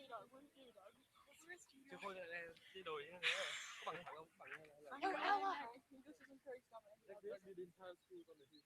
最後呢度已經係個蹦行咁蹦嘅啦。Like the entire school is on the roof.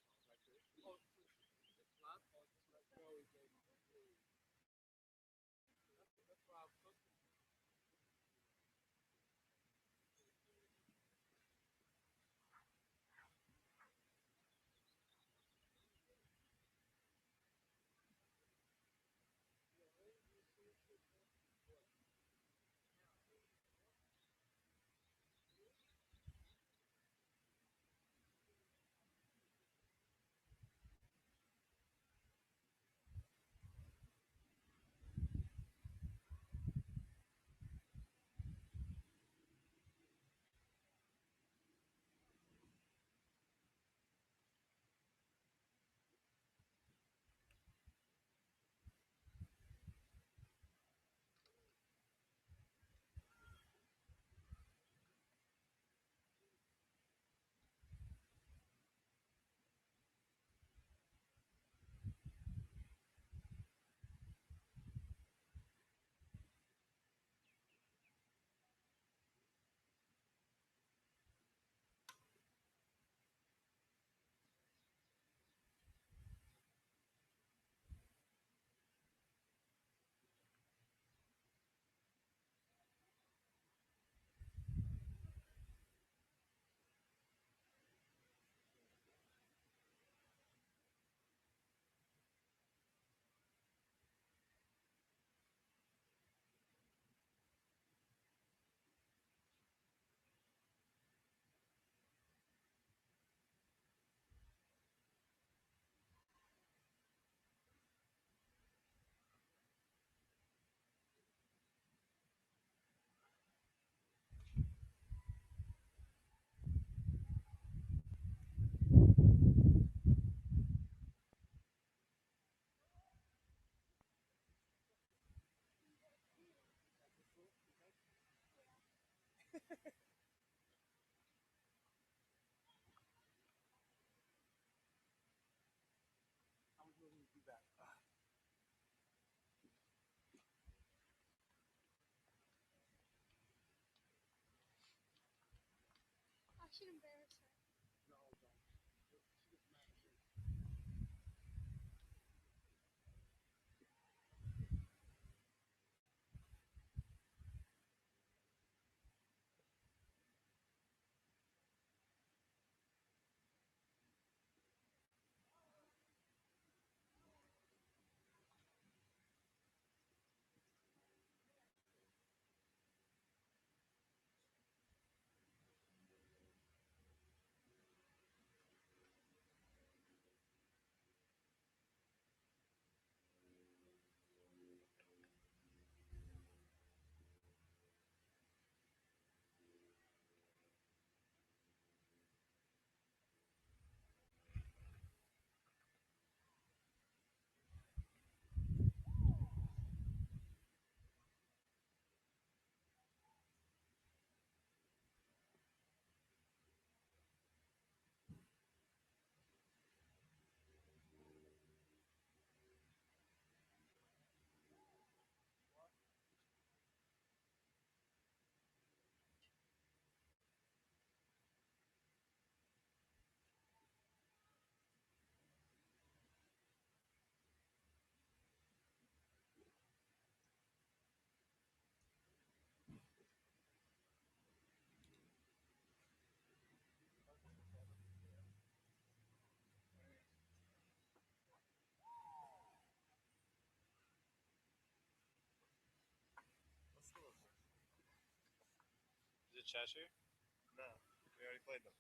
I should embarrass her. Is it Cheshire? No, we already played them.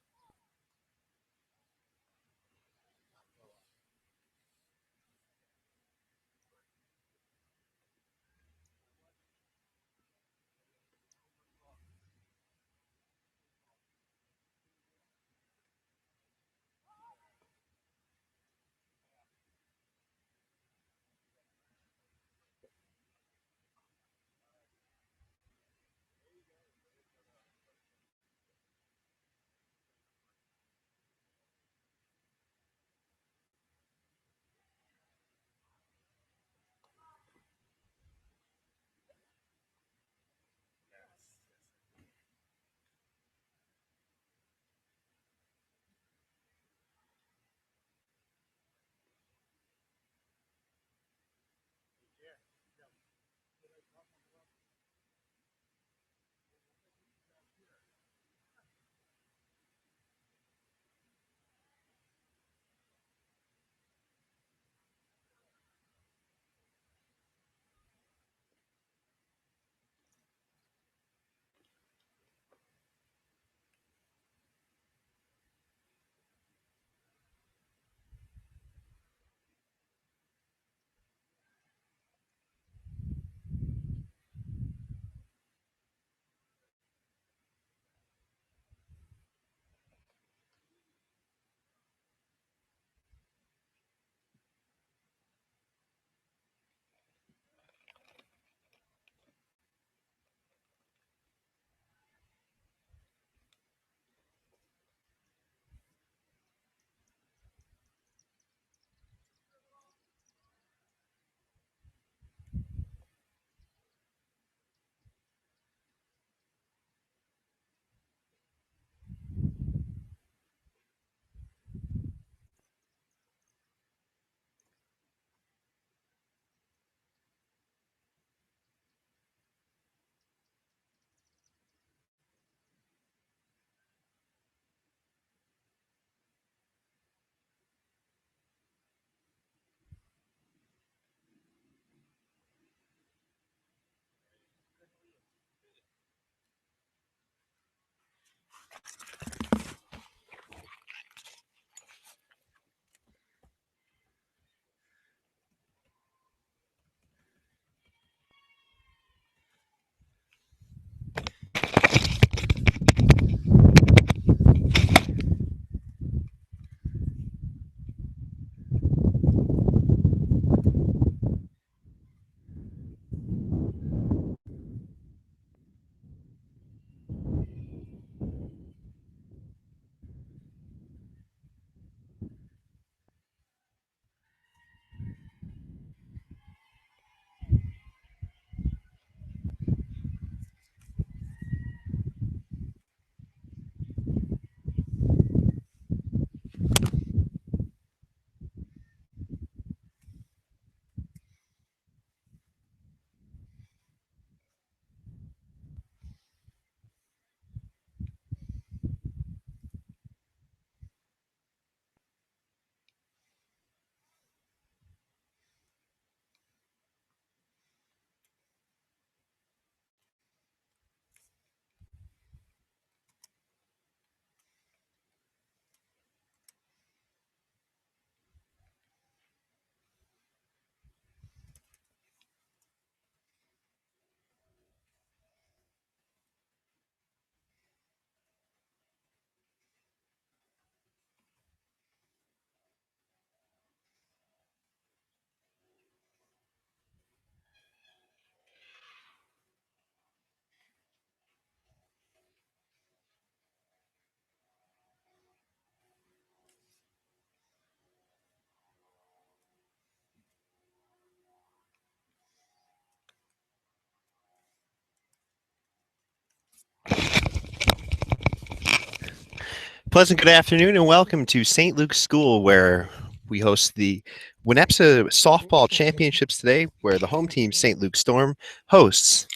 Pleasant good afternoon and welcome to St. Luke's School, where we host the WNEPSA softball championships today, where the home team St. Luke Storm hosts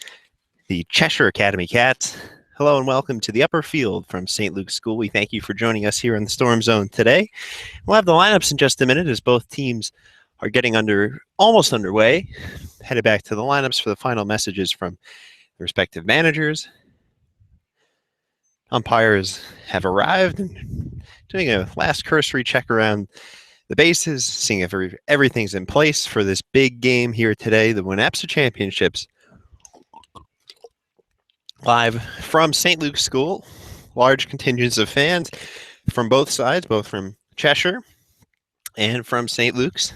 the Cheshire Academy Cats. Hello and welcome to the upper field from St. Luke's School. We thank you for joining us here in the Storm Zone today. We'll have the lineups in just a minute as both teams are getting almost underway. Headed back to the lineups for the final messages from the respective managers. Umpires have arrived and doing a last cursory check around the bases, seeing if everything's in place for this big game here today, the WNEPSA Championships. Live from St. Luke's School, large contingents of fans from both sides, both from Cheshire and from St. Luke's.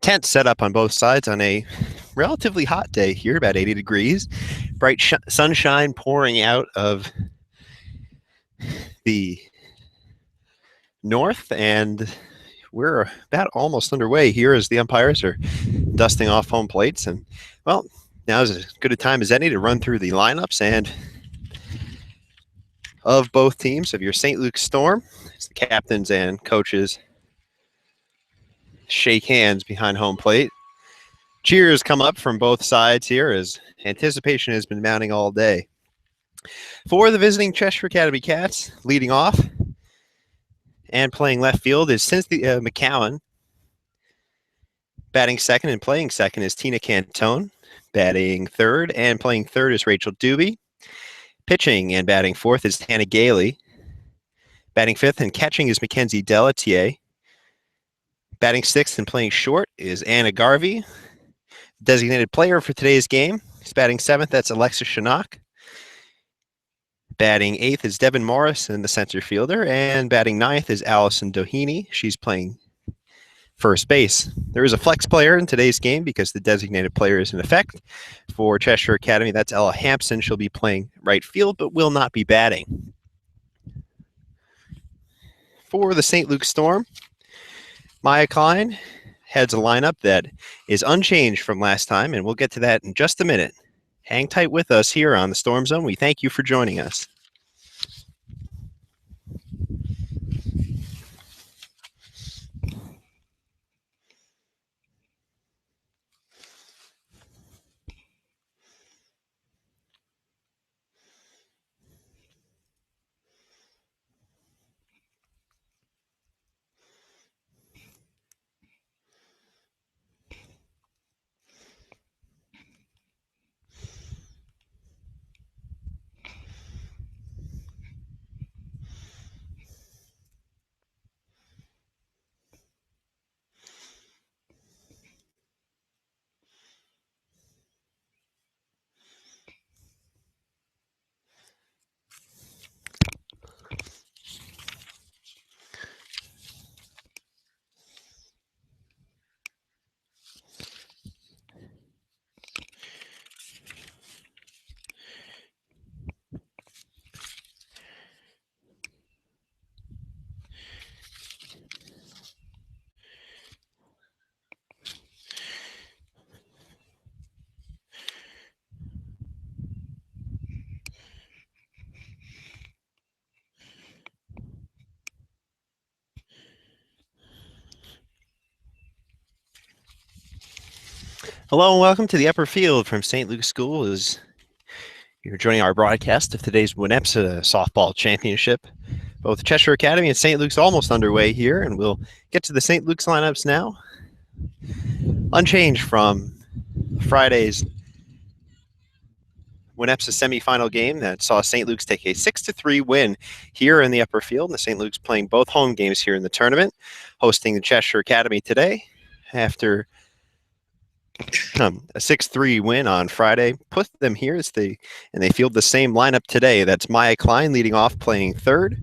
Tents set up on both sides on a relatively hot day here, about 80 degrees. Bright sunshine pouring out of the north, and we're about almost underway here as the umpires are dusting off home plates. And, well, now is as good a time as any to run through the lineups and of both teams of your St. Luke Storm. As the captains and coaches shake hands behind home plate. Cheers come up from both sides here as anticipation has been mounting all day. For the visiting Cheshire Academy Cats, leading off and playing left field is Cynthia McCowan. Batting second and playing second is Tina Cantone. Batting third and playing third is Rachel Doobie. Pitching and batting fourth is Hannah Gailey. Batting fifth and catching is Mackenzie Delatier. Batting sixth and playing short is Anna Garvey. Designated player for today's game is batting seventh. That's Alexa Shinnok. Batting eighth is Devin Morrison, the center fielder. And batting ninth is Allison Doheny. She's playing first base. There is a flex player in today's game because the designated player is in effect for Cheshire Academy. That's Ella Hampson. She'll be playing right field but will not be batting. For the St. Luke Storm, Maya Klein heads a lineup that is unchanged from last time, and we'll get to that in just a minute. Hang tight with us here on the Storm Zone. We thank you for joining us. Hello and welcome to the upper field from St. Luke's School as you're joining our broadcast of today's WNEPSA softball championship. Both Cheshire Academy and St. Luke's almost underway here, and we'll get to the St. Luke's lineups now. Unchanged from Friday's WNEPSA semifinal game that saw St. Luke's take a 6-3 win here in the upper field. The St. Luke's playing both home games here in the tournament, hosting the Cheshire Academy today after a 6-3 win on Friday. Put them here and they field the same lineup today. That's Maya Klein leading off, playing third.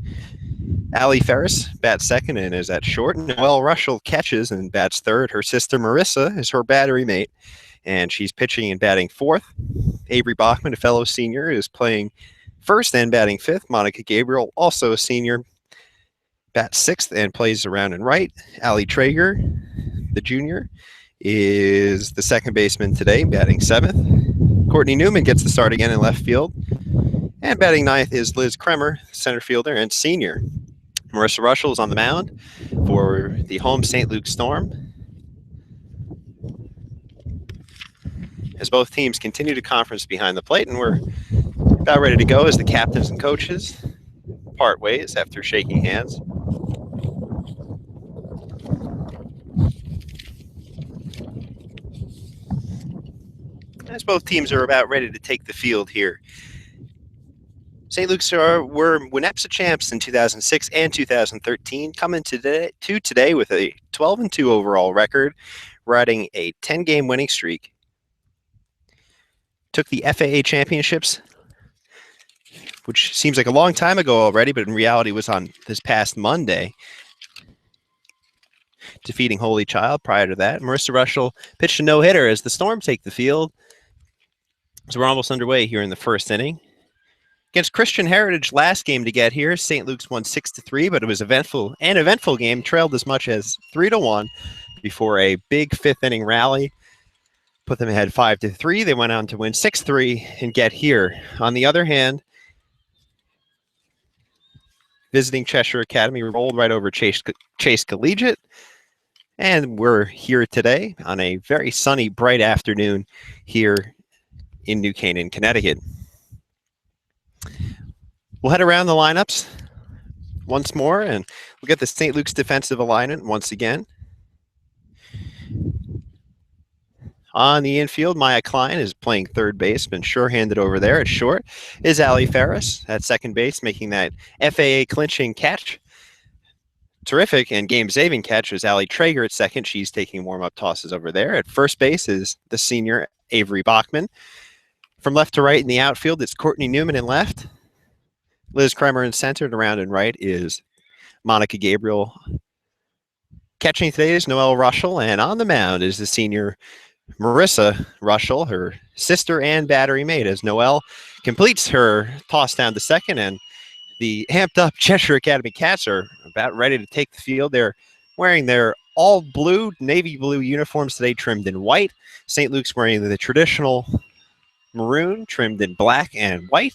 Allie Ferris bats second and is at short. Noelle Rushell catches and bats third. Her sister Marissa is her battery mate, and she's pitching and batting fourth. Avery Bachman, a fellow senior, is playing first and batting fifth. Monica Gabriel, also a senior, bats sixth and plays around and right. Allie Traeger, the junior, is the second baseman today, batting seventh. Courtney Newman gets the start again in left field. And batting ninth is Liz Kremer, center fielder and senior. Marissa Rushell is on the mound for the home St. Luke's Storm, as both teams continue to conference behind the plate, and we're about ready to go as the captains and coaches part ways after shaking hands. As both teams are about ready to take the field here. St. Luke's were WNEPSA champs in 2006 and 2013, coming today with a 12-2 overall record, riding a 10-game winning streak. Took the FAA championships, which seems like a long time ago already, but in reality was on this past Monday, defeating Holy Child. Prior to that, Marissa Rushell pitched a no-hitter as the Storm take the field. So we're almost underway here in the first inning. Against Christian Heritage last game to get here, St. Luke's won 6-3, but it was an eventful game, trailed as much as 3-1 before a big fifth inning rally put them ahead 5-3. They went on to win 6-3 and get here. On the other hand, visiting Cheshire Academy rolled right over Chase Collegiate, and we're here today on a very sunny, bright afternoon here in New Canaan, Connecticut. We'll head around the lineups once more, and we'll get the St. Luke's defensive alignment once again. On the infield, Maya Klein is playing third base, been sure-handed over there. At short is Allie Ferris at second base, making that FAA clinching catch. Terrific and game-saving catch was Allie Traeger at second. She's taking warm-up tosses over there. At first base is the senior Avery Bachman. From left to right in the outfield, it's Courtney Newman in left. Liz Kremer in center, and around and right is Monica Gabriel. Catching today is Noelle Rushell, and on the mound is the senior Marissa Rushell, her sister and battery mate, as Noelle completes her toss down to second, and the amped-up Cheshire Academy Cats are about ready to take the field. They're wearing their all-blue, navy blue uniforms today, trimmed in white. St. Luke's wearing the traditional maroon, trimmed in black and white.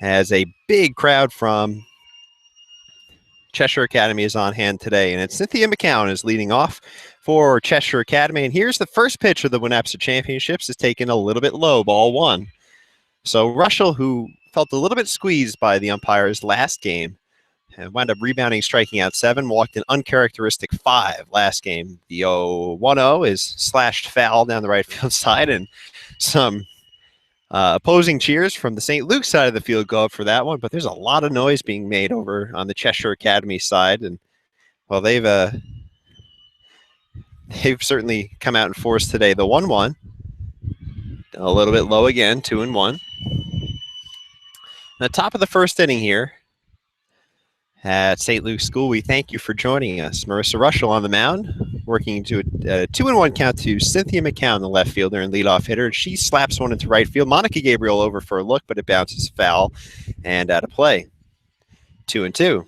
As a big crowd from Cheshire Academy is on hand today, and it's Cynthia McCown is leading off for Cheshire Academy. And here's the first pitch of the WNEPSA Championships, is taken a little bit low, ball one. So Rushell, who felt a little bit squeezed by the umpires last game, and wound up rebounding, striking out 7, walked an uncharacteristic 5 last game. The 1-0 is slashed foul down the right field side, and some opposing cheers from the St. Luke side of the field go up for that one, but there's a lot of noise being made over on the Cheshire Academy side, and well, they've certainly come out in force today. The 1-1, a little bit low again, 2-1. The top of the first inning here at St. Luke's School. We thank you for joining us. Marissa Rushell on the mound, working to a 2-1 count to Cynthia McCown, the left fielder and leadoff hitter. She slaps one into right field. Monica Gabriel over for a look, but it bounces foul and out of play. 2-2.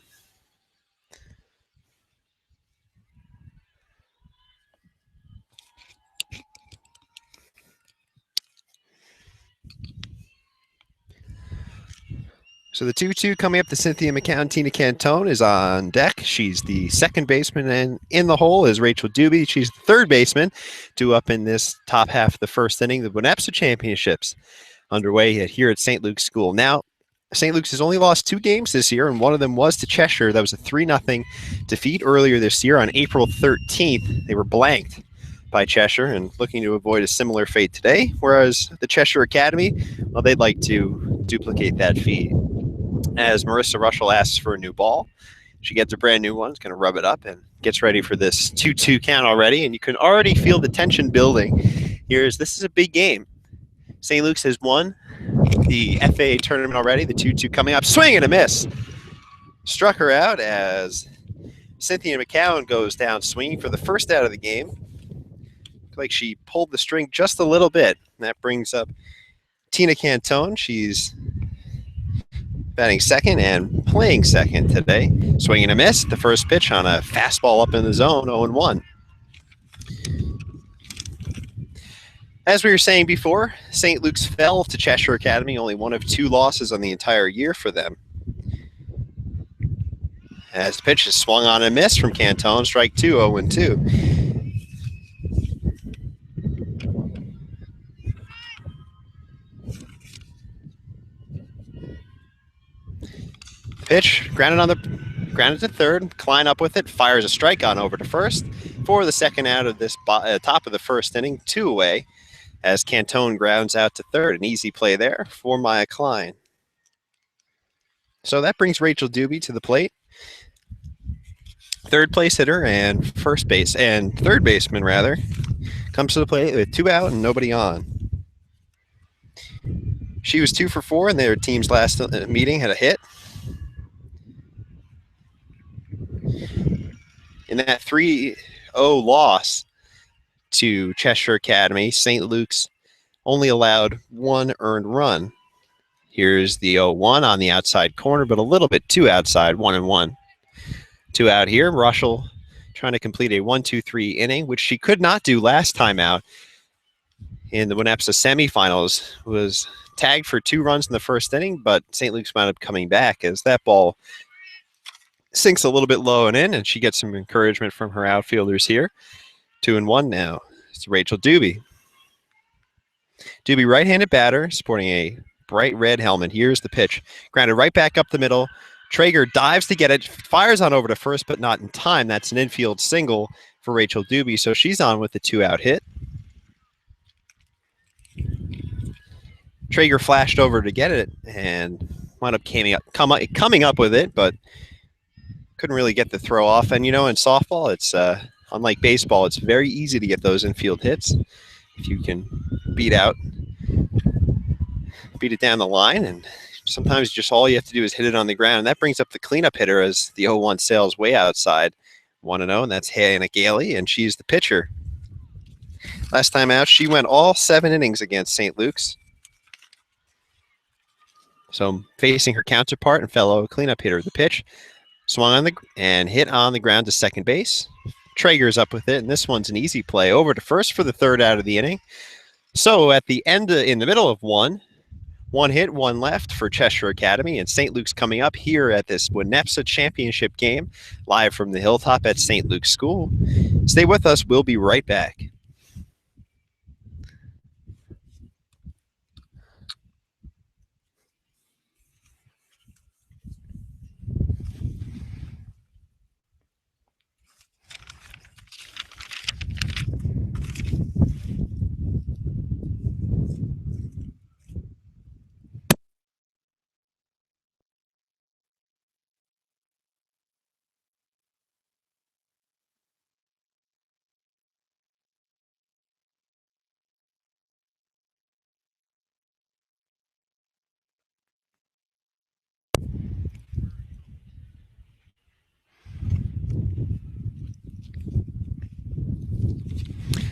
So the 2-2 coming up to Cynthia McCown. Tina Cantone is on deck. She's the second baseman, and in the hole is Rachel Doobie. She's the third baseman, due up in this top half of the first inning. The WNEPSA Championships underway here at St. Luke's School. Now, St. Luke's has only lost 2 games this year, and one of them was to Cheshire. That was a 3-0 defeat earlier this year on April 13th. They were blanked by Cheshire and looking to avoid a similar fate today, whereas the Cheshire Academy, well, they'd like to duplicate that feat. As Marissa Russell asks for a new ball, she gets a brand new one, is going to rub it up and gets ready for this 2-2 count already, and you can already feel the tension building. This is a big game. St. Luke's has won the FAA tournament already. The 2-2 coming up. Swing and a miss. Struck her out as Cynthia McCown goes down swinging for the first out of the game. Looked like she pulled the string just a little bit. And that brings up Tina Cantone. She's batting second and playing second today. Swing and a miss. The first pitch on a fastball up in the zone, 0-1. As we were saying before, St. Luke's fell to Cheshire Academy, only one of 2 losses on the entire year for them. As the pitch is swung on and missed from Cantone, strike 2, 0-2. Pitch grounded to third, Klein up with it, fires a strike on over to first for the second out of this top of the first inning, 2 away. As Cantone grounds out to third. An easy play there for Maya Klein. So that brings Rachel Doobie to the plate. Third place hitter and third baseman rather, comes to the plate with 2 out and nobody on. She was 2 for 4 in their team's last meeting, had a hit. In that 3-0 loss to Cheshire Academy, St. Luke's only allowed 1 earned run. Here's the 0-1 on the outside corner, but a little bit too outside, 1-1. 2 out here. Russell trying to complete a 1-2-3 inning, which she could not do last time out in the WNEPSA semifinals. Was tagged for 2 runs in the first inning, but St. Luke's wound up coming back as that ball sinks a little bit low and in, and she gets some encouragement from her outfielders here. 2-1 now. It's Rachel Doobie. Doobie, right-handed batter, sporting a bright red helmet. Here's the pitch. Grounded right back up the middle. Traeger dives to get it, fires on over to first, but not in time. That's an infield single for Rachel Doobie, so she's on with the 2-out hit. Traeger flashed over to get it and wound up coming up with it, but couldn't really get the throw off. And, in softball, it's unlike baseball, it's very easy to get those infield hits if you can beat it down the line. And sometimes just all you have to do is hit it on the ground. And that brings up the cleanup hitter as the 0-1 sails way outside. 1-0, and that's Hannah Gailey, and she's the pitcher. Last time out, she went all 7 innings against St. Luke's. So facing her counterpart and fellow cleanup hitter, the pitch swung and hit on the ground to second base. Traeger's up with it, and this one's an easy play over to first for the 3rd out of the inning. So at the end, in the middle of one hit, 1 left for Cheshire Academy, and St. Luke's coming up here at this WNEPSA Championship game, live from the hilltop at St. Luke's School. Stay with us. We'll be right back.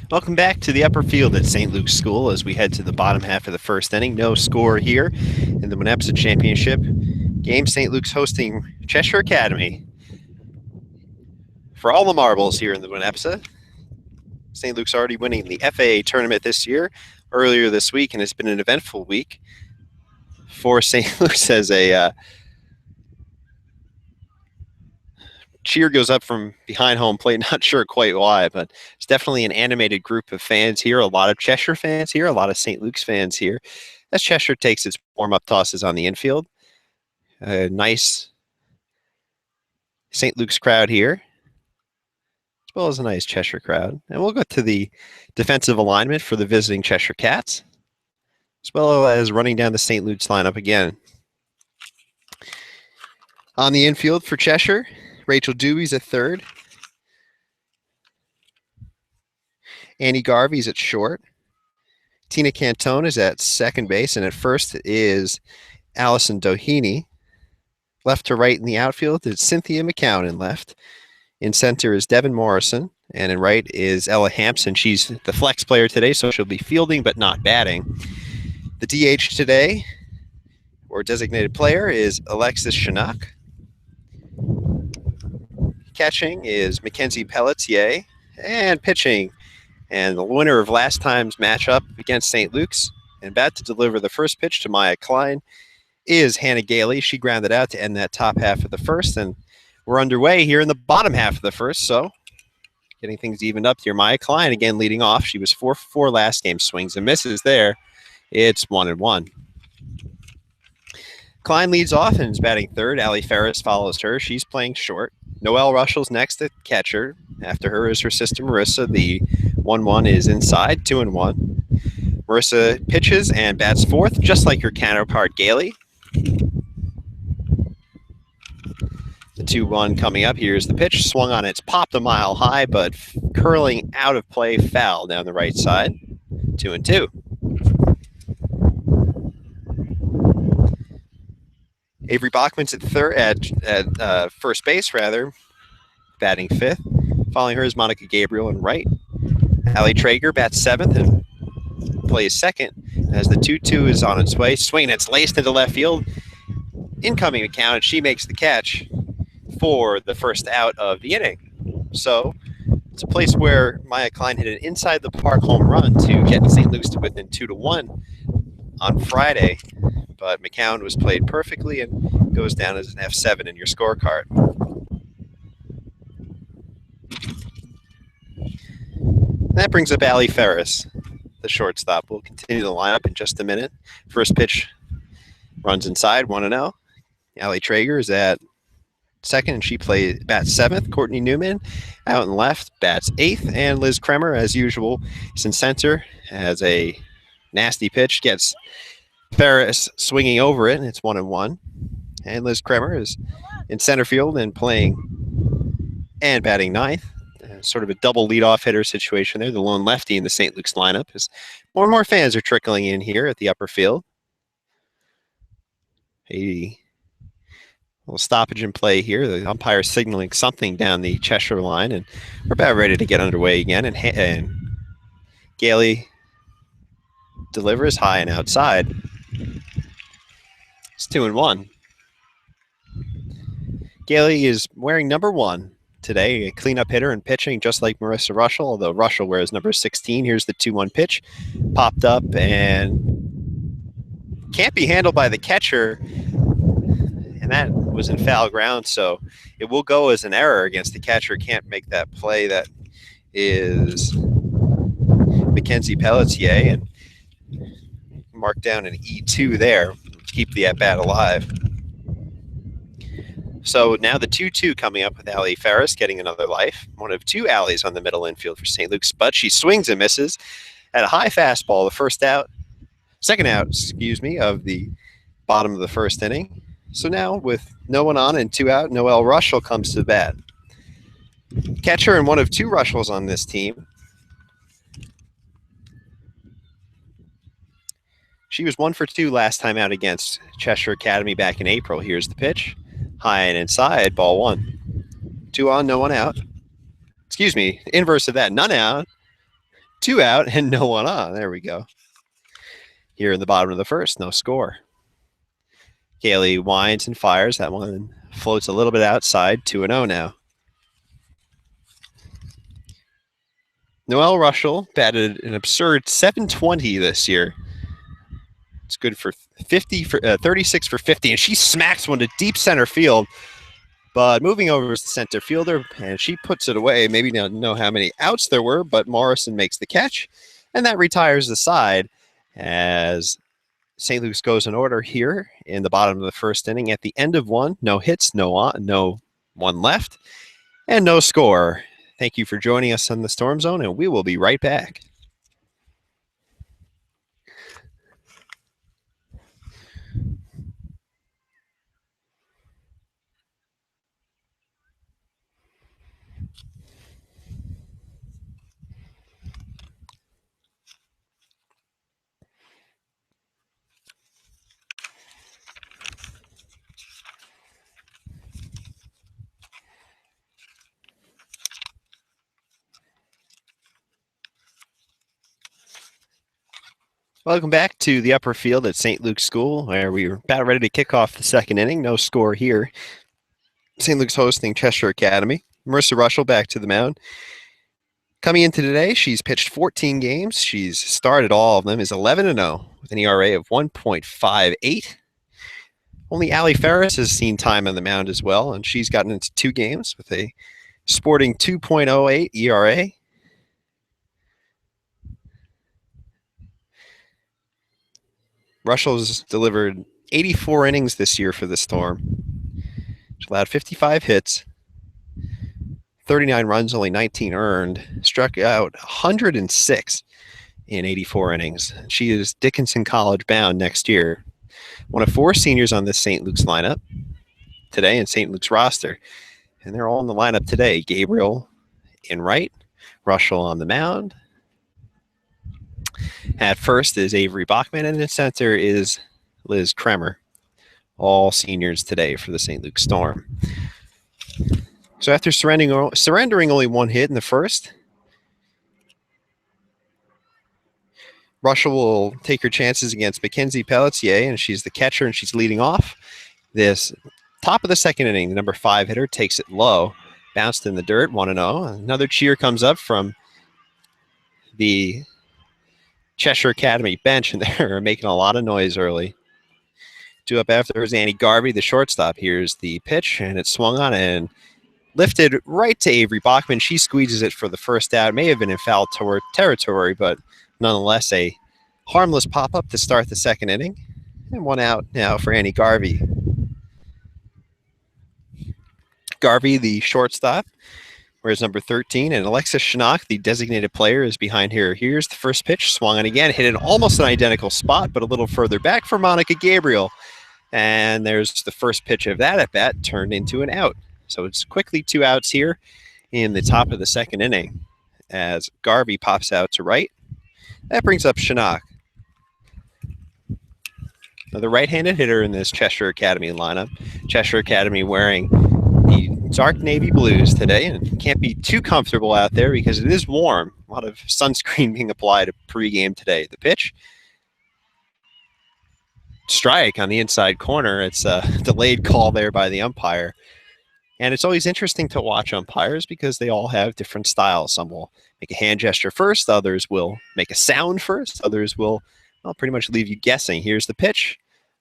Welcome back to the upper field at St. Luke's School as we head to the bottom half of the first inning. No score here in the WNEPSA Championship game. St. Luke's hosting Cheshire Academy for all the marbles here in the WNEPSA. St. Luke's already winning the FAA tournament this year, earlier this week, and it's been an eventful week. for St. Luke's as a cheer goes up from behind home plate. Not sure quite why, but it's definitely an animated group of fans here. A lot of Cheshire fans here, a lot of St. Luke's fans here, as Cheshire takes its warm-up tosses on the infield. A nice St. Luke's crowd here, as well as a nice Cheshire crowd. And we'll go to the defensive alignment for the visiting Cheshire Cats, as well as running down the St. Luke's lineup again. On the infield for Cheshire, Rachel Dewey's at third. Annie Garvey's at short. Tina Cantone is at second base, and at first is Allison Doheny. Left to right in the outfield is Cynthia McCown in left. In center is Devin Morrison, and in right is Ella Hampson. She's the flex player today, so she'll be fielding but not batting. The DH today, or designated player, is Alexis Chinook. Catching is Mackenzie Pelletier, and pitching, and the winner of last time's matchup against St. Luke's, and about to deliver the first pitch to Maya Klein, is Hannah Gailey. She grounded out to end that top half of the first, and we're underway here in the bottom half of the first, so getting things evened up here. Maya Klein again leading off. She was 4 for 4 last game, swings and misses there. It's 1-1. Klein leads off and is batting third. Allie Ferris follows her. She's playing short. Noelle Russell's next at catcher. After her is her sister Marissa. The 1-1 is inside, 2-1. Marissa pitches and bats fourth, just like her counterpart Gailey. The 2-1 coming up. Here's the pitch. Swung on, it's popped a mile high, but curling out of play, foul down the right side. 2-2. Avery Bachman's at first base, batting fifth. Following her is Monica Gabriel in right. Allie Traeger bats seventh and plays second as the 2-2 is on its way. Swing, it's laced into left field. Incoming McCown, and she makes the catch for the first out of the inning. So it's a place where Maya Klein hit an inside the park home run to get St. Luke's to within 2-1 on Friday. But McCown was played perfectly and goes down as an F7 in your scorecard. That brings up Allie Ferris, the shortstop. We'll continue the lineup in just a minute. First pitch runs inside, 1-0. Allie Traeger is at second, and she bats seventh. Courtney Newman out in left, bats eighth. And Liz Kremer, as usual, is in center, has a nasty pitch, gets Ferris swinging over it, and it's 1-1. And Liz Kremer is in center field and batting ninth. Sort of a double leadoff hitter situation there. The lone lefty in the St. Luke's lineup, as more and more fans are trickling in here at the upper field. A little stoppage in play here. The umpire signaling something down the Cheshire line, and we're about ready to get underway again. And Gailey delivers high and outside. It's 2-1. Gailey is wearing number 1 today, a cleanup hitter and pitching just like Marissa Russell, although Russell wears number 16. Here's the 2-1 pitch. Popped up and can't be handled by the catcher, and that was in foul ground, so it will go as an error against the catcher. Can't make that play. That is Mackenzie Pelletier, and mark down an E2 there. Keep the at-bat alive. So now the 2-2 coming up with Allie Ferris getting another life. One of 2 Allies on the middle infield for St. Luke's, but she swings and misses at a high fastball. The second out, of the bottom of the first inning. So now with no one on and 2 out, Noelle Russell comes to the bat. Catcher and one of 2 Rushells on this team. She was 1 for 2 last time out against Cheshire Academy back in April. Here's the pitch. High and inside, ball 1. 2 on, no one out. Inverse of that. None out, 2 out, and no one on. There we go. Here in the bottom of the first, no score. Gailey winds and fires. That one floats a little bit outside, 2-0 now. Noelle Russell batted an absurd .720 this year. It's good for 36 for 50, and she smacks one to deep center field. But moving over is the center fielder, and she puts it away. Maybe don't know how many outs there were, but Morrison makes the catch, and that retires the side as St. Luke's goes in order here in the bottom of the first inning. At the end of one, no hits, no one left, and no score. Thank you for joining us on the Storm Zone, and we will be right back. Welcome back to the upper field at St. Luke's School, where we are about ready to kick off the second inning. No score here. St. Luke's hosting Cheshire Academy. Marissa Russell back to the mound. Coming into today, she's pitched 14 games. She's started all of them, is 11-0 with an ERA of 1.58. Only Allie Ferris has seen time on the mound as well, and she's gotten into 2 games with a sporting 2.08 ERA. Russell's delivered 84 innings this year for the Storm. She allowed 55 hits, 39 runs, only 19 earned, struck out 106 in 84 innings. She is Dickinson College bound next year. One of 4 seniors on this St. Luke's lineup today in St. Luke's roster. And they're all in the lineup today. Gabriel in right, Russell on the mound. At first is Avery Bachman, and in center is Liz Kremer. All seniors today for the St. Luke Storm. So after surrendering only 1 hit in the first, Russell will take her chances against Mackenzie Pelletier, and she's the catcher, and she's leading off. This top of the second inning, the number 5 hitter takes it low, bounced in the dirt, 1-0. Another cheer comes up from the Cheshire Academy bench, and they're making a lot of noise early. 2 up after is Annie Garvey, the shortstop. Here's the pitch, and it's swung on and lifted right to Avery Bachman. She squeezes it for the first out. May have been in foul territory, but nonetheless a harmless pop-up to start the second inning. And 1 out now for Annie Garvey. Garvey, the shortstop, wears number 13, and Alexis Schnock, the designated player, is behind her. Here's the first pitch, swung on again, hit in almost an identical spot, but a little further back for Monica Gabriel. And there's the first pitch of that at-bat turned into an out. So it's quickly 2 outs here in the top of the second inning as Garvey pops out to right. That brings up Schnock. Another right-handed hitter in this Cheshire Academy lineup. Cheshire Academy wearing the dark navy blues today, and can't be too comfortable out there because it is warm. A lot of sunscreen being applied pregame today. The pitch, strike on the inside corner. It's a delayed call there by the umpire. And it's always interesting to watch umpires because they all have different styles. Some will make a hand gesture first, others will make a sound first, others will, well, pretty much leave you guessing. Here's the pitch.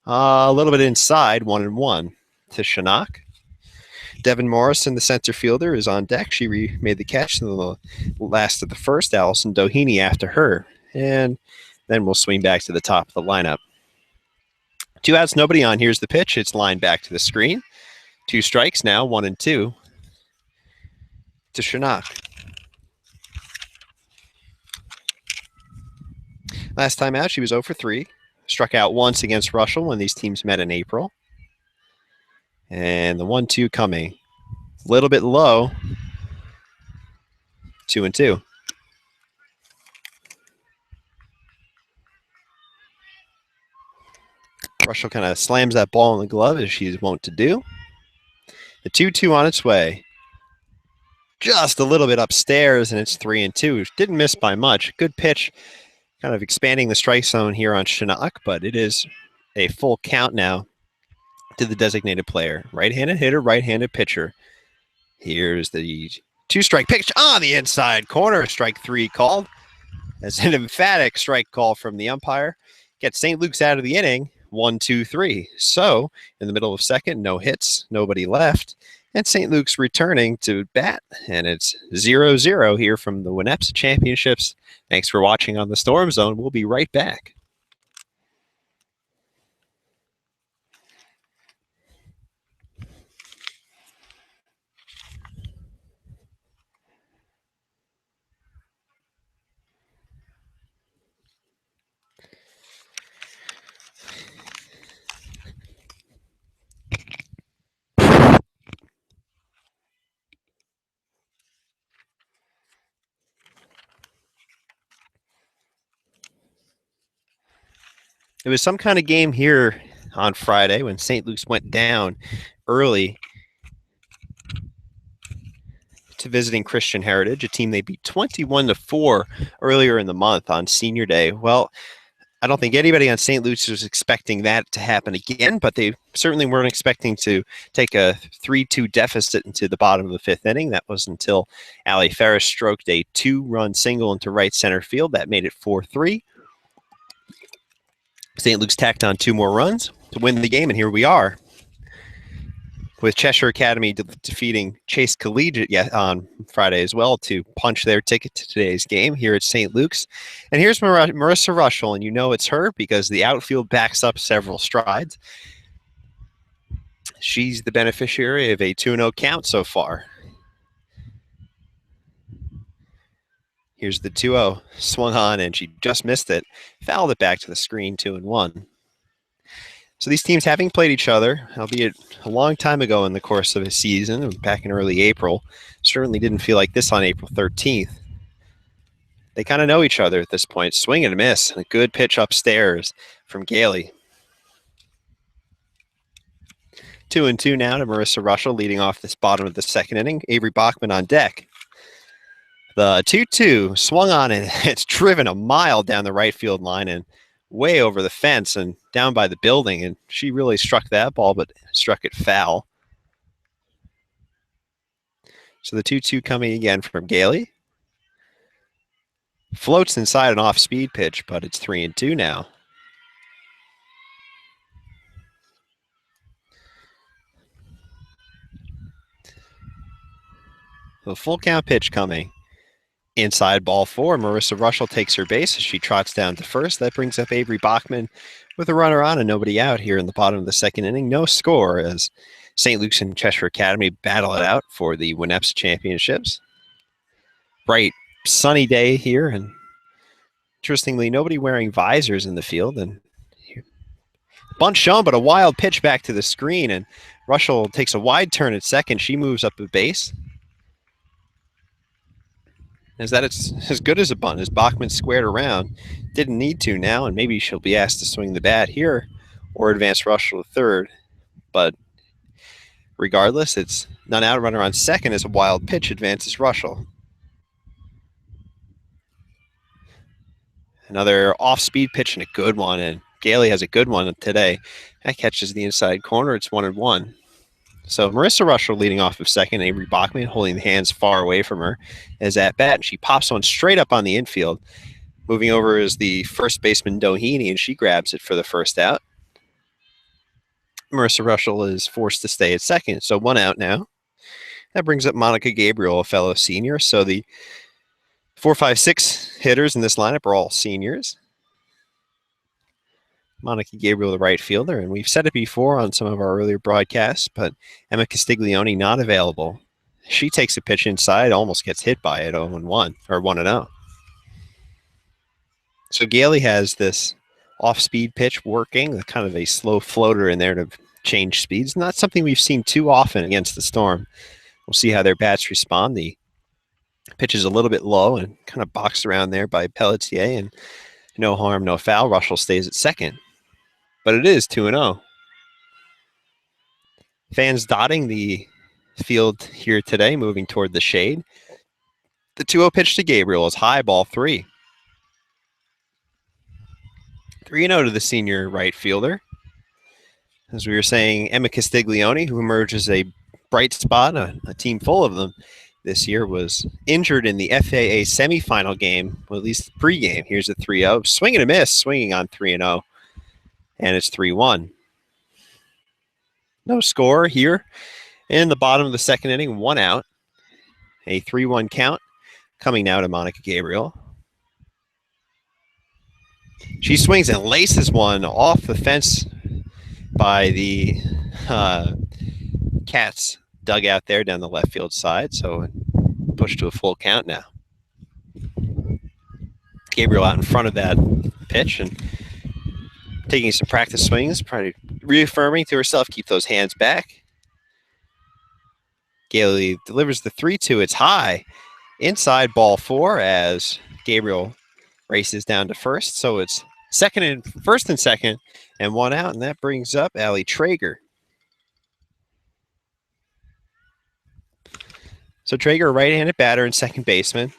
A little bit inside, 1-1 to Schnock. Devin Morrison, the center fielder, is on deck. She made the catch in the last of the first. Allison Doheny after her. And then we'll swing back to the top of the lineup. 2 outs, nobody on. Here's the pitch. It's lined back to the screen. 2 strikes now, 1-2 to Schnock. Last time out, she was 0 for 3. Struck out once against Russell when these teams met in April. And the 1-2 coming. A little bit low. 2-2. Russell kind of slams that ball in the glove as she's wont to do. The 2-2 on its way. Just a little bit upstairs, and it's 3-2. Didn't miss by much. Good pitch. Kind of expanding the strike zone here on Schnock, but it is a full count now to the designated player. Right-handed hitter, right-handed pitcher. Here's the 2-strike pitch on the inside corner. Strike 3 called. As an emphatic strike call from the umpire. Gets St. Luke's out of the inning, 1-2-3. So in the middle of second, no hits, nobody left. And St. Luke's returning to bat, and it's 0-0 here from the WNEPSA Championships. Thanks for watching on the Storm Zone. We'll be right back. It was some kind of game here on Friday when St. Luke's went down early to visiting Christian Heritage, a team they beat 21-4 earlier in the month on Senior Day. Well, I don't think anybody on St. Luke's was expecting that to happen again, but they certainly weren't expecting to take a 3-2 deficit into the bottom of the fifth inning. That was until Allie Ferris stroked a 2-run single into right center field. That made it 4-3. St. Luke's tacked on 2 more runs to win the game, and here we are with Cheshire Academy defeating Chase Collegiate on Friday as well to punch their ticket to today's game here at St. Luke's. And here's Marissa Russell, and you know it's her because the outfield backs up several strides. She's the beneficiary of a 2-0 count so far. Here's the 2-0, swung on, and she just missed it. Fouled it back to the screen, 2-1. So these teams having played each other, albeit a long time ago in the course of a season, back in early April, certainly didn't feel like this on April 13th. They kind of know each other at this point. Swing and a miss, and a good pitch upstairs from Gailey. 2-2 now to Marissa Russell, leading off this bottom of the second inning. Avery Bachman on deck. The 2-2 swung on, and it's driven a mile down the right field line and way over the fence and down by the building. And she really struck that ball, but struck it foul. So the 2-2 coming again from Gailey. Floats inside an off-speed pitch, but it's 3-2 now. The full count pitch coming. Inside ball 4, Marissa Russell takes her base as she trots down to first. That brings up Avery Bachman with a runner on and nobody out here in the bottom of the second inning. No score as St. Luke's and Cheshire Academy battle it out for the WNEPSA Championships. Bright, sunny day here, and interestingly, nobody wearing visors in the field. And bunt shown, but a wild pitch back to the screen, and Russell takes a wide turn at second. She moves up the base. Is that it's as good as a bunt as Bachman squared around. Didn't need to now, and maybe she'll be asked to swing the bat here or advance Russell to third. But regardless, it's none out. Runner on second as a wild pitch advances Russell. Another off-speed pitch and a good one, and Gailey has a good one today. That catches the inside corner. It's 1-1. So Marissa Russell leading off of second, Avery Bachman holding the hands far away from her as at bat. She pops one straight up on the infield. Moving over is the first baseman Doheny, and she grabs it for the first out. Marissa Russell is forced to stay at second, so 1 out now. That brings up Monica Gabriel, a fellow senior. So the 4, 5, 6 hitters in this lineup are all seniors. Monica Gabriel, the right fielder, and we've said it before on some of our earlier broadcasts, but Emma Castiglione not available. She takes a pitch inside, almost gets hit by it, 0-1, or 1-0. So Gailey has this off-speed pitch working, kind of a slow floater in there to change speeds. Not something we've seen too often against the Storm. We'll see how their bats respond. The pitch is a little bit low and kind of boxed around there by Pelletier, and no harm, no foul. Russell stays at second. But it is 2-0. Fans dotting the field here today, moving toward the shade. The 2-0 pitch to Gabriel is high, ball 3. 3-0 to the senior right fielder. As we were saying, Emma Castiglione, who emerges a bright spot, a team full of them this year, was injured in the FAA semifinal game, well, at least the pregame. Here's a 3-0. Swing and a miss, swinging on 3-0. and it's 3-1. No score here in the bottom of the second inning, 1 out. A 3-1 count coming now to Monica Gabriel. She swings and laces one off the fence by the Cats dugout there down the left field side, so pushed to a full count now. Gabriel out in front of that pitch and taking some practice swings, probably reaffirming to herself, keep those hands back. Gailey delivers the 3-2. It's high. Inside ball 4 as Gabriel races down to first. So it's first and second and 1 out, and that brings up Allie Traeger. So Traeger, right-handed batter and second baseman,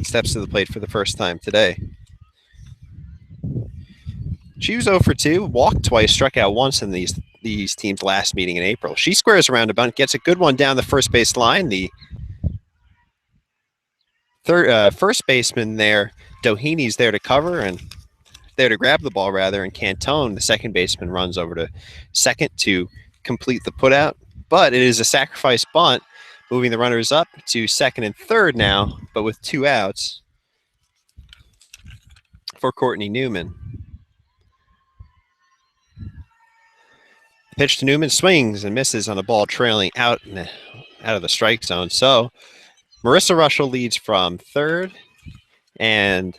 steps to the plate for the first time today. She was 0 for 2, walked twice, struck out once in these teams' last meeting in April. She squares around a bunt, gets a good one down the first base line. The first baseman there, Doheny's there to cover and there to grab the ball rather, and Cantone, the second baseman, runs over to second to complete the putout. But it is a sacrifice bunt, moving the runners up to second and third now, but with 2 outs for Courtney Newman. Pitch to Newman, swings and misses on a ball trailing out of the strike zone. So Marissa Russell leads from third and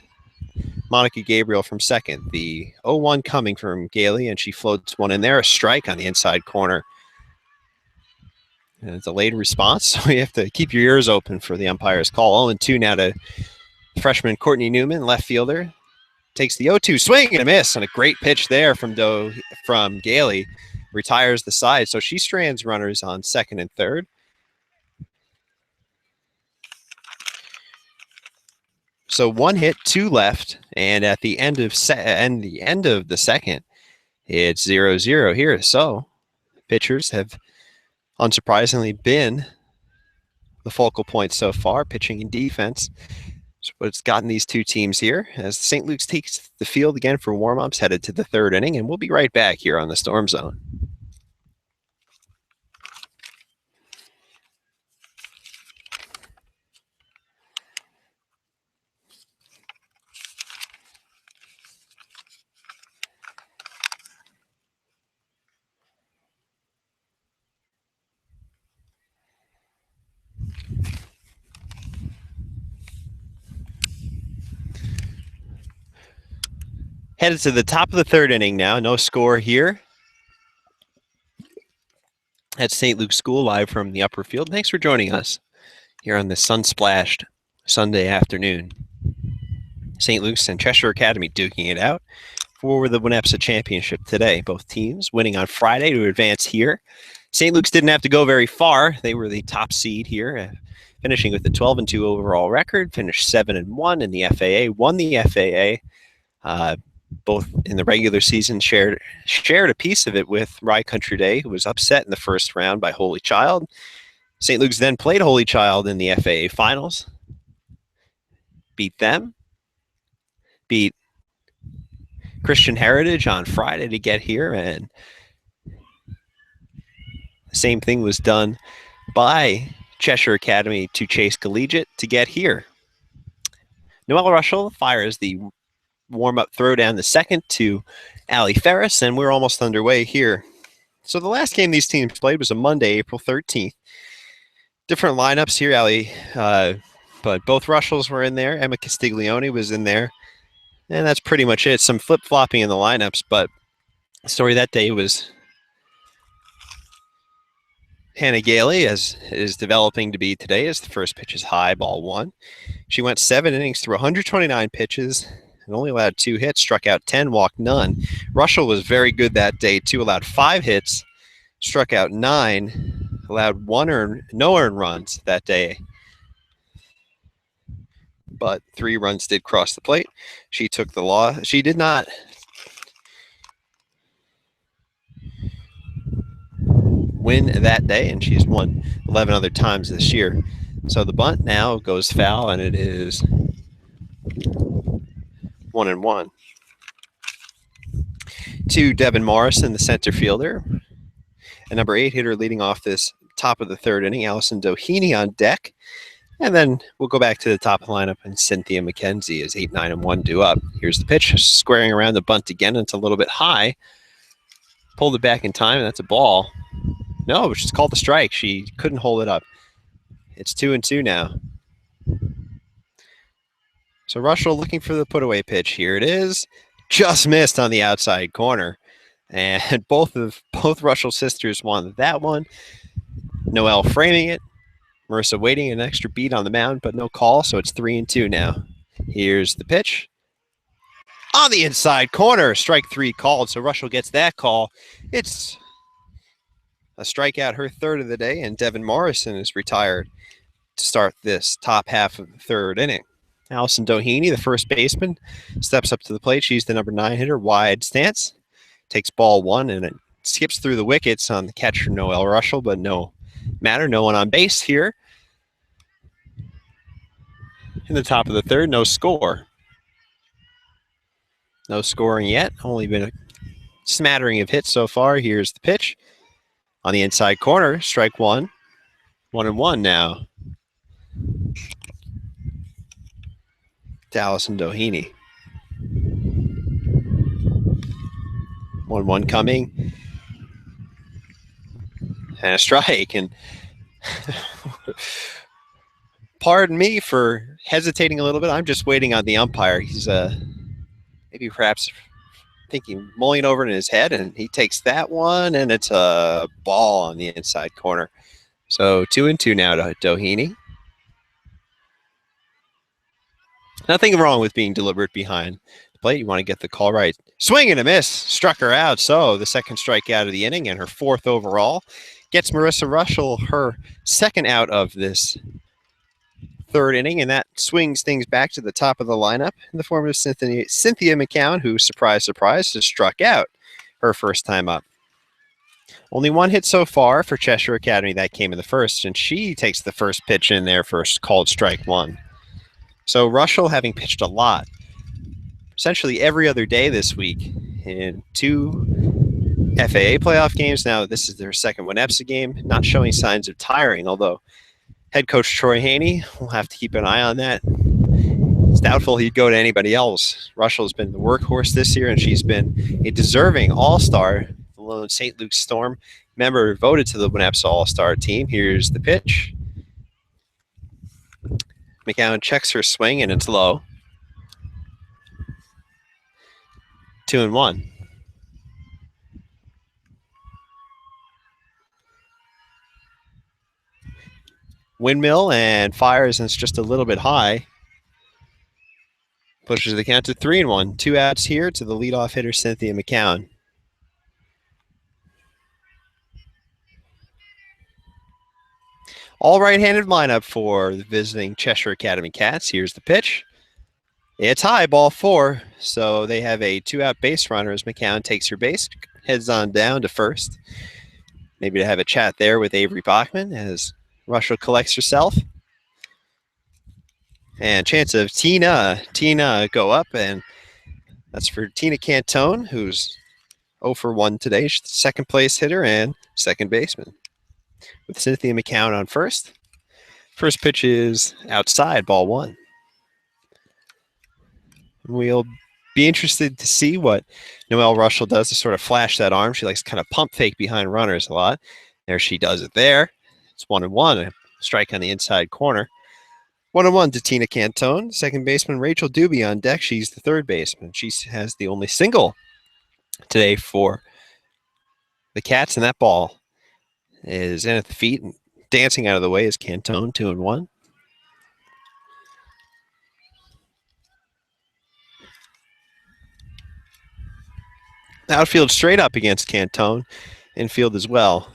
Monica Gabriel from second. The 0-1 coming from Gailey, and she floats one in there, a strike on the inside corner. And it's a late response, so you have to keep your ears open for the umpire's call. 0-2 now to freshman Courtney Newman, left fielder. Takes the 0-2 swing and a miss on a great pitch there from Gailey. Retires the side, so she strands runners on second and third. So 1 hit, 2 left, and at the end of the second, it's 0-0 here. So pitchers have unsurprisingly been the focal point so far, pitching and defense. So what's gotten these two teams here as St. Luke's takes the field again for warm-ups, headed to the third inning, and we'll be right back here on the Storm Zone. Headed to the top of the third inning now. No score here at St. Luke's School, live from the upper field. Thanks for joining us here on this sun-splashed Sunday afternoon. St. Luke's and Cheshire Academy duking it out for the WNEPSA championship today. Both teams winning on Friday to advance here. St. Luke's didn't have to go very far. They were the top seed here, finishing with a 12-2 overall record, finished 7-1 in the FAA, won the FAA. Both in the regular season shared a piece of it with Rye Country Day, who was upset in the first round by Holy Child. St. Luke's then played Holy Child in the FAA finals, beat them, beat Christian Heritage on Friday to get here, and the same thing was done by Cheshire Academy to Chase Collegiate to get here. Noelle Russell fires the warm-up throw down the second to Allie Ferris, and we're almost underway here. So the last game these teams played was a Monday, April 13th. Different lineups here, Allie, but both Russells were in there. Emma Castiglione was in there, and that's pretty much it. Some flip-flopping in the lineups, but the story that day was Hannah Gailey, as is developing to be today, as the first pitch is high, ball 1. She went 7 innings through 129 pitches and only allowed 2 hits, struck out 10, walked none. Russell was very good that day, too. Allowed 5 hits, struck out 9, allowed no earned runs that day. But 3 runs did cross the plate. She took the loss. She did not win that day, and she's won 11 other times this year. So the bunt now goes foul, and it is 1-1. to Devin Morrison, the center fielder. And number 8 hitter leading off this top of the third inning, Allison Doheny on deck. And then we'll go back to the top of the lineup, and Cynthia McKenzie is 8, 9, and 1 due up. Here's the pitch, squaring around the bunt again. It's a little bit high. Pulled it back in time, and that's a ball. No, she's called a strike. She couldn't hold it up. It's 2-2 now. So Russell looking for the put-away pitch. Here it is. Just missed on the outside corner. And both Russell sisters wanted that one. Noelle framing it. Marissa waiting an extra beat on the mound, but no call, so it's 3-2 now. Here's the pitch. On the inside corner, strike 3 called, so Russell gets that call. It's a strikeout, her third of the day, and Devin Morrison is retired to start this top half of the third inning. Allison Doheny, the first baseman, steps up to the plate. She's the number 9 hitter, wide stance. Takes ball 1, and it skips through the wickets on the catcher, Noelle Russell, but no matter, no one on base here. In the top of the third, no score. No scoring yet. Only been a smattering of hits so far. Here's the pitch. On the inside corner, strike 1. 1-1 now. To Allison Doheny. 1-1 coming. And a strike. And pardon me for hesitating a little bit. I'm just waiting on the umpire. He's maybe perhaps thinking, mulling over in his head, and he takes that one, and it's a ball on the inside corner. So 2-2 now to Doheny. Nothing wrong with being deliberate behind the plate. You want to get the call right. Swing and a miss. Struck her out. So the second strikeout of the inning and her 4th overall. Gets Marissa Russell her 2nd out of this third inning, and that swings things back to the top of the lineup in the form of Cynthia McCown, who, surprise, surprise, has struck out her first time up. Only 1 hit so far for Cheshire Academy. That came in the first, and she takes the first pitch in there for called strike 1. So Russell, having pitched a lot, essentially every other day this week in 2 FAA playoff games. Now this is their second WNEPSA game, not showing signs of tiring, although head coach Troy Haney will have to keep an eye on that. It's doubtful he'd go to anybody else. Russell's been the workhorse this year, and she's been a deserving all-star. The lone St. Luke's Storm member voted to the WNEPSA all-star team. Here's the pitch. McCown checks her swing, and it's low. 2-1. Windmill and fires, and it's just a little bit high. Pushes the count to 3-1. 2 outs here to the leadoff hitter, Cynthia McCown. All right-handed lineup for the visiting Cheshire Academy Cats. Here's the pitch. It's high, ball 4. So they have a 2-out base runner as McCown takes her base, heads on down to first. Maybe to have a chat there with Avery Bachman as Russell collects herself. And chance of Tina go up, and that's for Tina Cantone, who's 0 for 1 today. She's the second place hitter and second baseman. With Cynthia McCown on first. First pitch is outside, ball 1. We'll be interested to see what Noelle Russell does to sort of flash that arm. She likes to kind of pump fake behind runners a lot. There she does it there. It's 1-1, a strike on the inside corner. 1-1 to Tina Cantone. Second baseman Rachel Doobie on deck. She's the third baseman. She has the only single today for the Cats, and that ball is in at the feet and dancing out of the way is Cantone. 2-1. Outfield straight up against Cantone. Infield as well.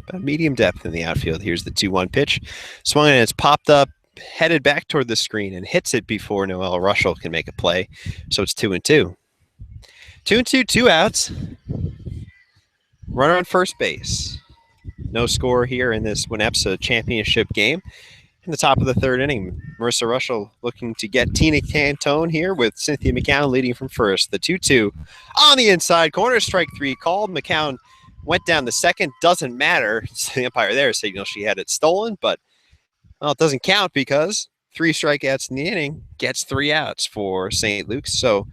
About medium depth in the outfield. Here's the 2-1 pitch. Swung and it's popped up, headed back toward the screen, and hits it before Noelle Russell can make a play. So it's 2-2. 2-2, 2 outs. Runner on first base. No score here in this WNEPSA championship game. And in the top of the third inning. Marissa Russell looking to get Tina Cantone here with Cynthia McCown leading from first. The 2-2 on the inside corner, strike three called. McCown went down the second. Doesn't matter. The umpire there signaled she had it stolen, but well, it doesn't count because 3 strikeouts in the inning gets 3 outs for St. Luke's. So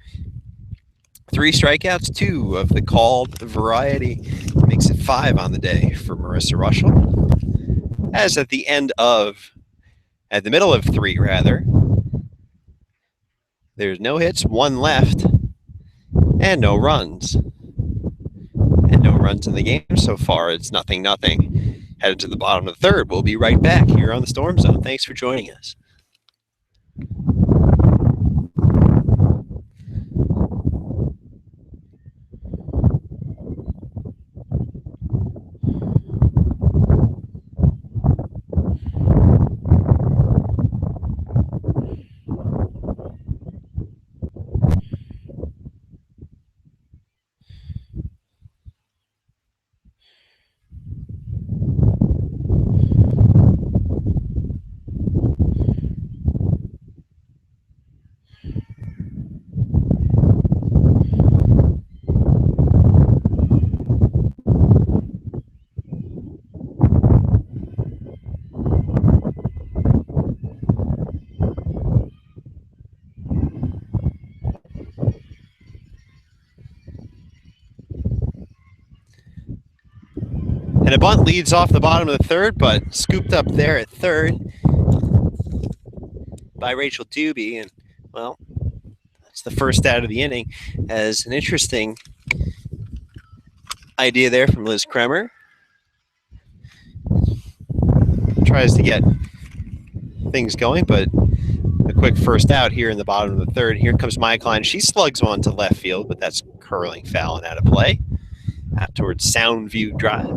3 strikeouts, 2 of the called variety, makes it 5 on the day for Marissa Russell. As at the middle of 3 rather, there's no hits, 1 left, and no runs. And no runs in the game so far. It's 0-0. Headed to the bottom of the third. We'll be right back here on the Storm Zone. Thanks for joining us. And a bunt leads off the bottom of the third, but scooped up there at third by Rachel Doobie. And, well, that's the first out of the inning. As an interesting idea there from Liz Kremer. Tries to get things going, but a quick first out here in the bottom of the third. Here comes Maya Klein. She slugs one to left field, but that's curling foul and out of play. Out towards Soundview Drive.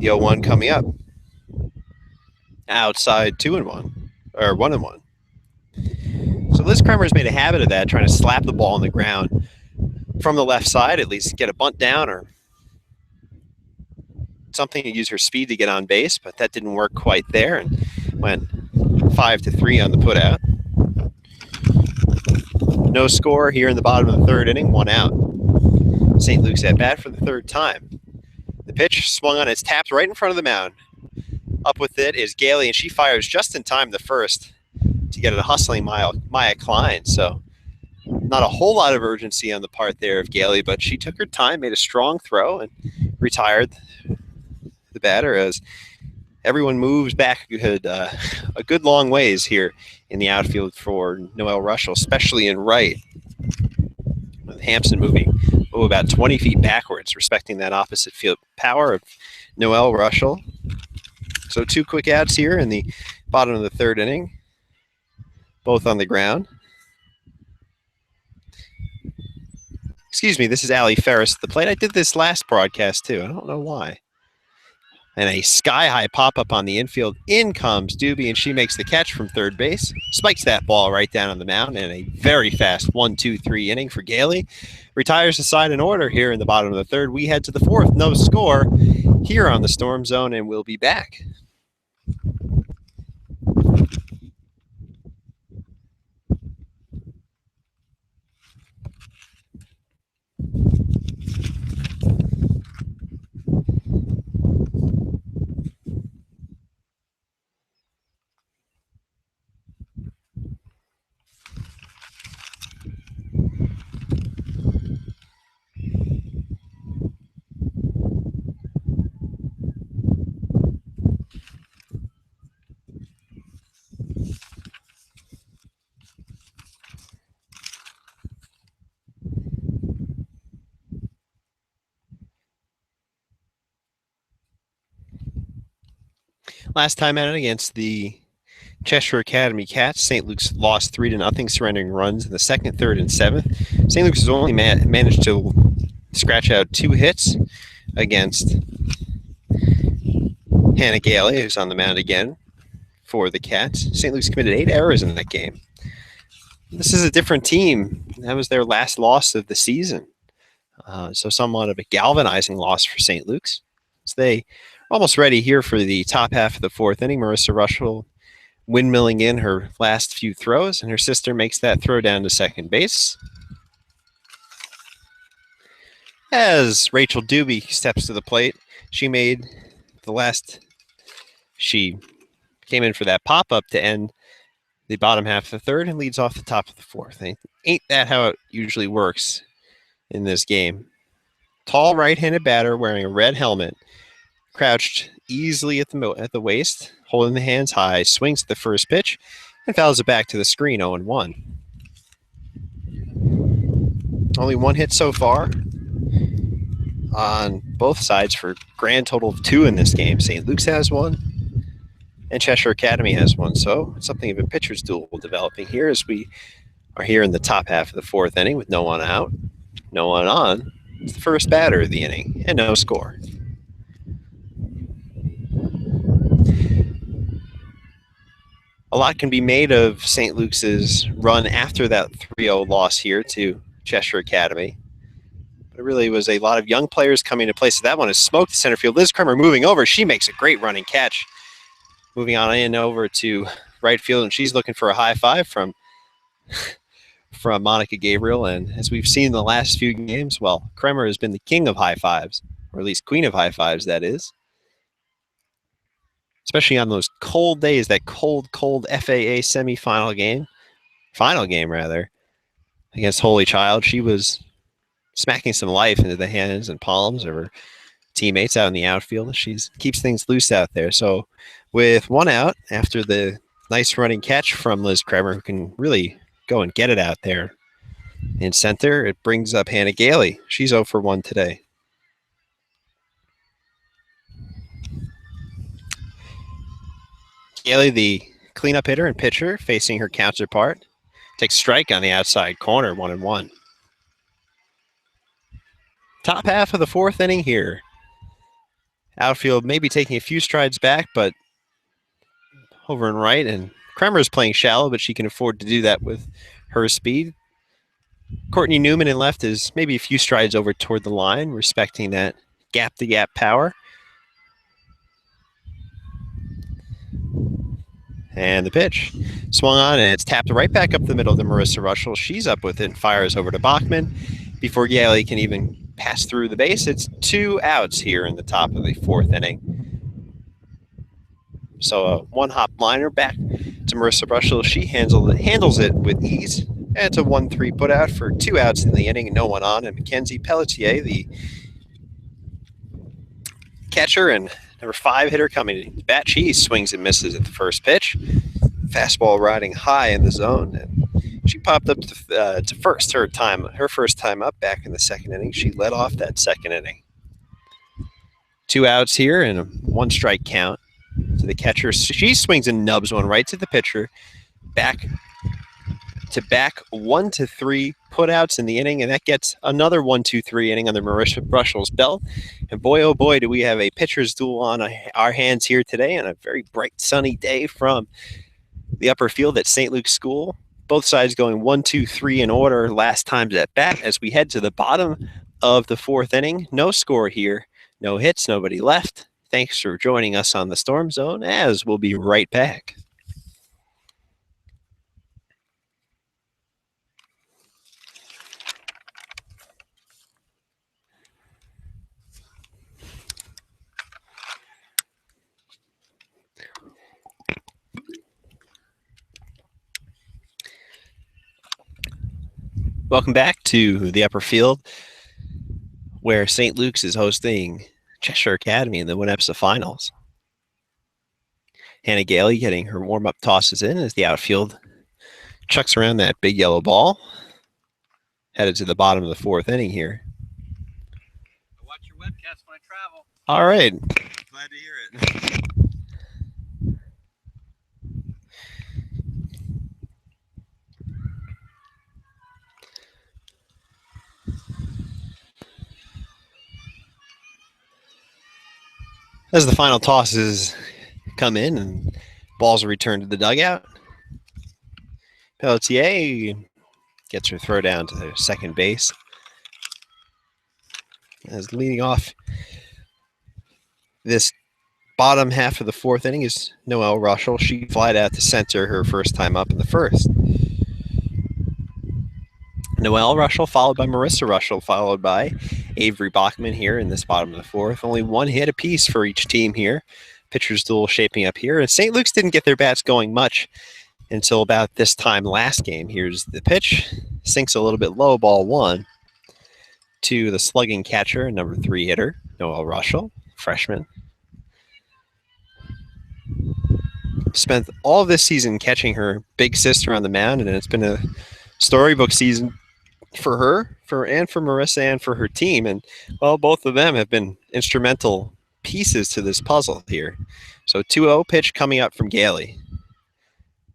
The 0-1 coming up. Outside 2-1, or 1-1. So Liz Kremer's made a habit of that, trying to slap the ball on the ground from the left side, at least get a bunt down or something to use her speed to get on base, but that didn't work quite there and went 5-3 on the putout. No score here in the bottom of the third inning, 1 out. St. Luke's at bat for the third time. The pitch swung on, it's tapped right in front of the mound. Up with it is Gailey, and she fires just in time the first to get a hustling Maya Klein. So not a whole lot of urgency on the part there of Gailey, but she took her time, made a strong throw, and retired the batter as everyone moves back a good long ways here in the outfield for Noelle Russell, especially in right, with Hampson moving about 20 feet backwards, respecting that opposite field power of Noelle Russell. So 2 quick outs here in the bottom of the third inning, both on the ground. Excuse me, this is Allie Ferris at the plate. I did this last broadcast too. I don't know why. And a sky-high pop-up on the infield. In comes Doobie, and she makes the catch from third base. Spikes that ball right down on the mound, and a very fast 1-2-3 inning for Gailey. Retires the side in order here in the bottom of the third. We head to the fourth. No score here on the Storm Zone, and we'll be back. Last time out against the Cheshire Academy Cats, St. Luke's lost 3-0, surrendering runs in the second, third, and seventh. St. Luke's has only managed to scratch out 2 hits against Hannah Gailey, who's on the mound again for the Cats. St. Luke's committed 8 errors in that game. This is a different team. That was their last loss of the season. So somewhat of a galvanizing loss for St. Luke's. So they are almost ready here for the top half of the fourth inning. Marissa Russell windmilling in her last few throws, and her sister makes that throw down to second base. As Rachel Doobie steps to the plate, she came in for that pop-up to end the bottom half of the third and leads off the top of the fourth. Ain't that how it usually works in this game? Tall right-handed batter wearing a red helmet, crouched easily at the waist, holding the hands high, swings at the first pitch, and fouls it back to the screen 0-1. Only one hit so far on both sides for a grand total of 2 in this game. St. Luke's has one, and Cheshire Academy has one. So something of a pitcher's duel developing here as we are here in the top half of the fourth inning with no one out, no one on. It's the first batter of the inning, and no score. A lot can be made of St. Luke's run after that 3-0 loss here to Cheshire Academy. But it really was a lot of young players coming into place. So that one is smoked to center field. Liz Kremer moving over. She makes a great running catch. Moving on in over to right field, and she's looking for a high five from Monica Gabriel. And as we've seen in the last few games, well, Kremer has been the king of high fives, or at least queen of high fives, that is. Especially on those cold days, that cold FAA final game, against Holy Child. She was smacking some life into the hands and palms of her teammates out in the outfield. She keeps things loose out there. So with one out, after the nice running catch from Liz Kremer, who can really go and get it out there in center, it brings up Hannah Gailey. She's 0 for 1 today. Gailey, the cleanup hitter and pitcher, facing her counterpart, takes strike on the outside corner, 1-1. Top half of the fourth inning here. Outfield maybe taking a few strides back, but over and right, and Kremer's playing shallow, but she can afford to do that with her speed. Courtney Newman in left is maybe a few strides over toward the line, respecting that gap-to-gap power. And the pitch swung on, and it's tapped right back up the middle to Marissa Russell. She's up with it and fires over to Bachman before Gailey can even pass through the base. It's 2 outs here in the top of the fourth inning. So a one-hop liner back to Marissa Russell. She handles it with ease. And it's a 1-3 put out for 2 outs in the inning and no one on. And Mackenzie Pelletier, the catcher and number 5 hitter coming to bat. She swings and misses at the first pitch. Fastball riding high in the zone. And she popped up to first her first time up back in the second inning. She led off that second inning. 2 outs here and a 1-strike count to the catcher. She swings and nubs one right to the pitcher. Back 1-3 putouts in the inning, and that gets another 1-2-3 inning under Marissa Russell's belt. And boy, oh boy, do we have a pitcher's duel on our hands here today on a very bright, sunny day from the upper field at St. Luke's School. Both sides going 1-2-3 in order last times at bat as we head to the bottom of the fourth inning. No score here, no hits, nobody left. Thanks for joining us on the Storm Zone, as we'll be right back. Welcome back to the upper field, where St. Luke's is hosting Cheshire Academy in the WNEPSA finals. Hannah Gailey getting her warm-up tosses in as the outfield chucks around that big yellow ball. Headed to the bottom of the fourth inning here. I watch your webcast when I travel. All right. Glad to hear it. As the final tosses come in and balls are returned to the dugout, Pelletier gets her throw down to second base. As leading off this bottom half of the fourth inning is Noelle Russell. She flied out to center her first time up in the first. Noelle Russell followed by Marissa Russell, followed by Avery Bachman here in this bottom of the fourth. Only one hit apiece for each team here. Pitcher's duel shaping up here. And St. Luke's didn't get their bats going much until about this time last game. Here's the pitch. Sinks a little bit low, ball one. To the slugging catcher, number 3 hitter, Noelle Russell, freshman. Spent all of this season catching her big sister on the mound, and it's been a storybook season for her, for Marissa, and for her team. And, well, both of them have been instrumental pieces to this puzzle here. So 2-0 pitch coming up from Gailey.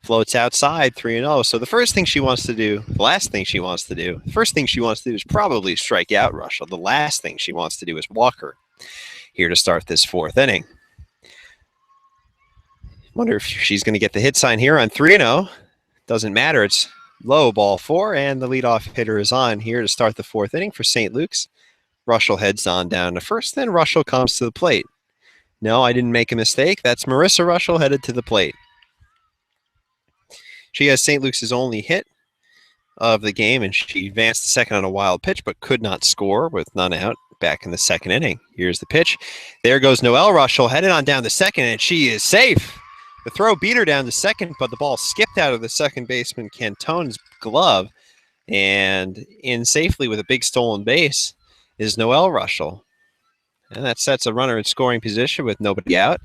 Floats outside, 3-0. So the first thing she wants to do, the last thing she wants to do, the first thing she wants to do is probably strike out Russell. The last thing she wants to do is walk her here to start this fourth inning. Wonder if she's going to get the hit sign here on 3-0. Doesn't matter. It's low, ball 4, and the leadoff hitter is on here to start the fourth inning for St. Luke's. Russell heads on down to first, then Russell comes to the plate. No, I didn't make a mistake. That's Marissa Russell headed to the plate. She has St. Luke's only hit of the game, and she advanced to second on a wild pitch, but could not score with none out back in the second inning. Here's the pitch. There goes Noelle Russell, headed on down to second, and she is safe. The throw beat her down to second, but the ball skipped out of the second baseman Cantone's glove, and in safely with a big stolen base is Noelle Russell. And that sets a runner in scoring position with nobody out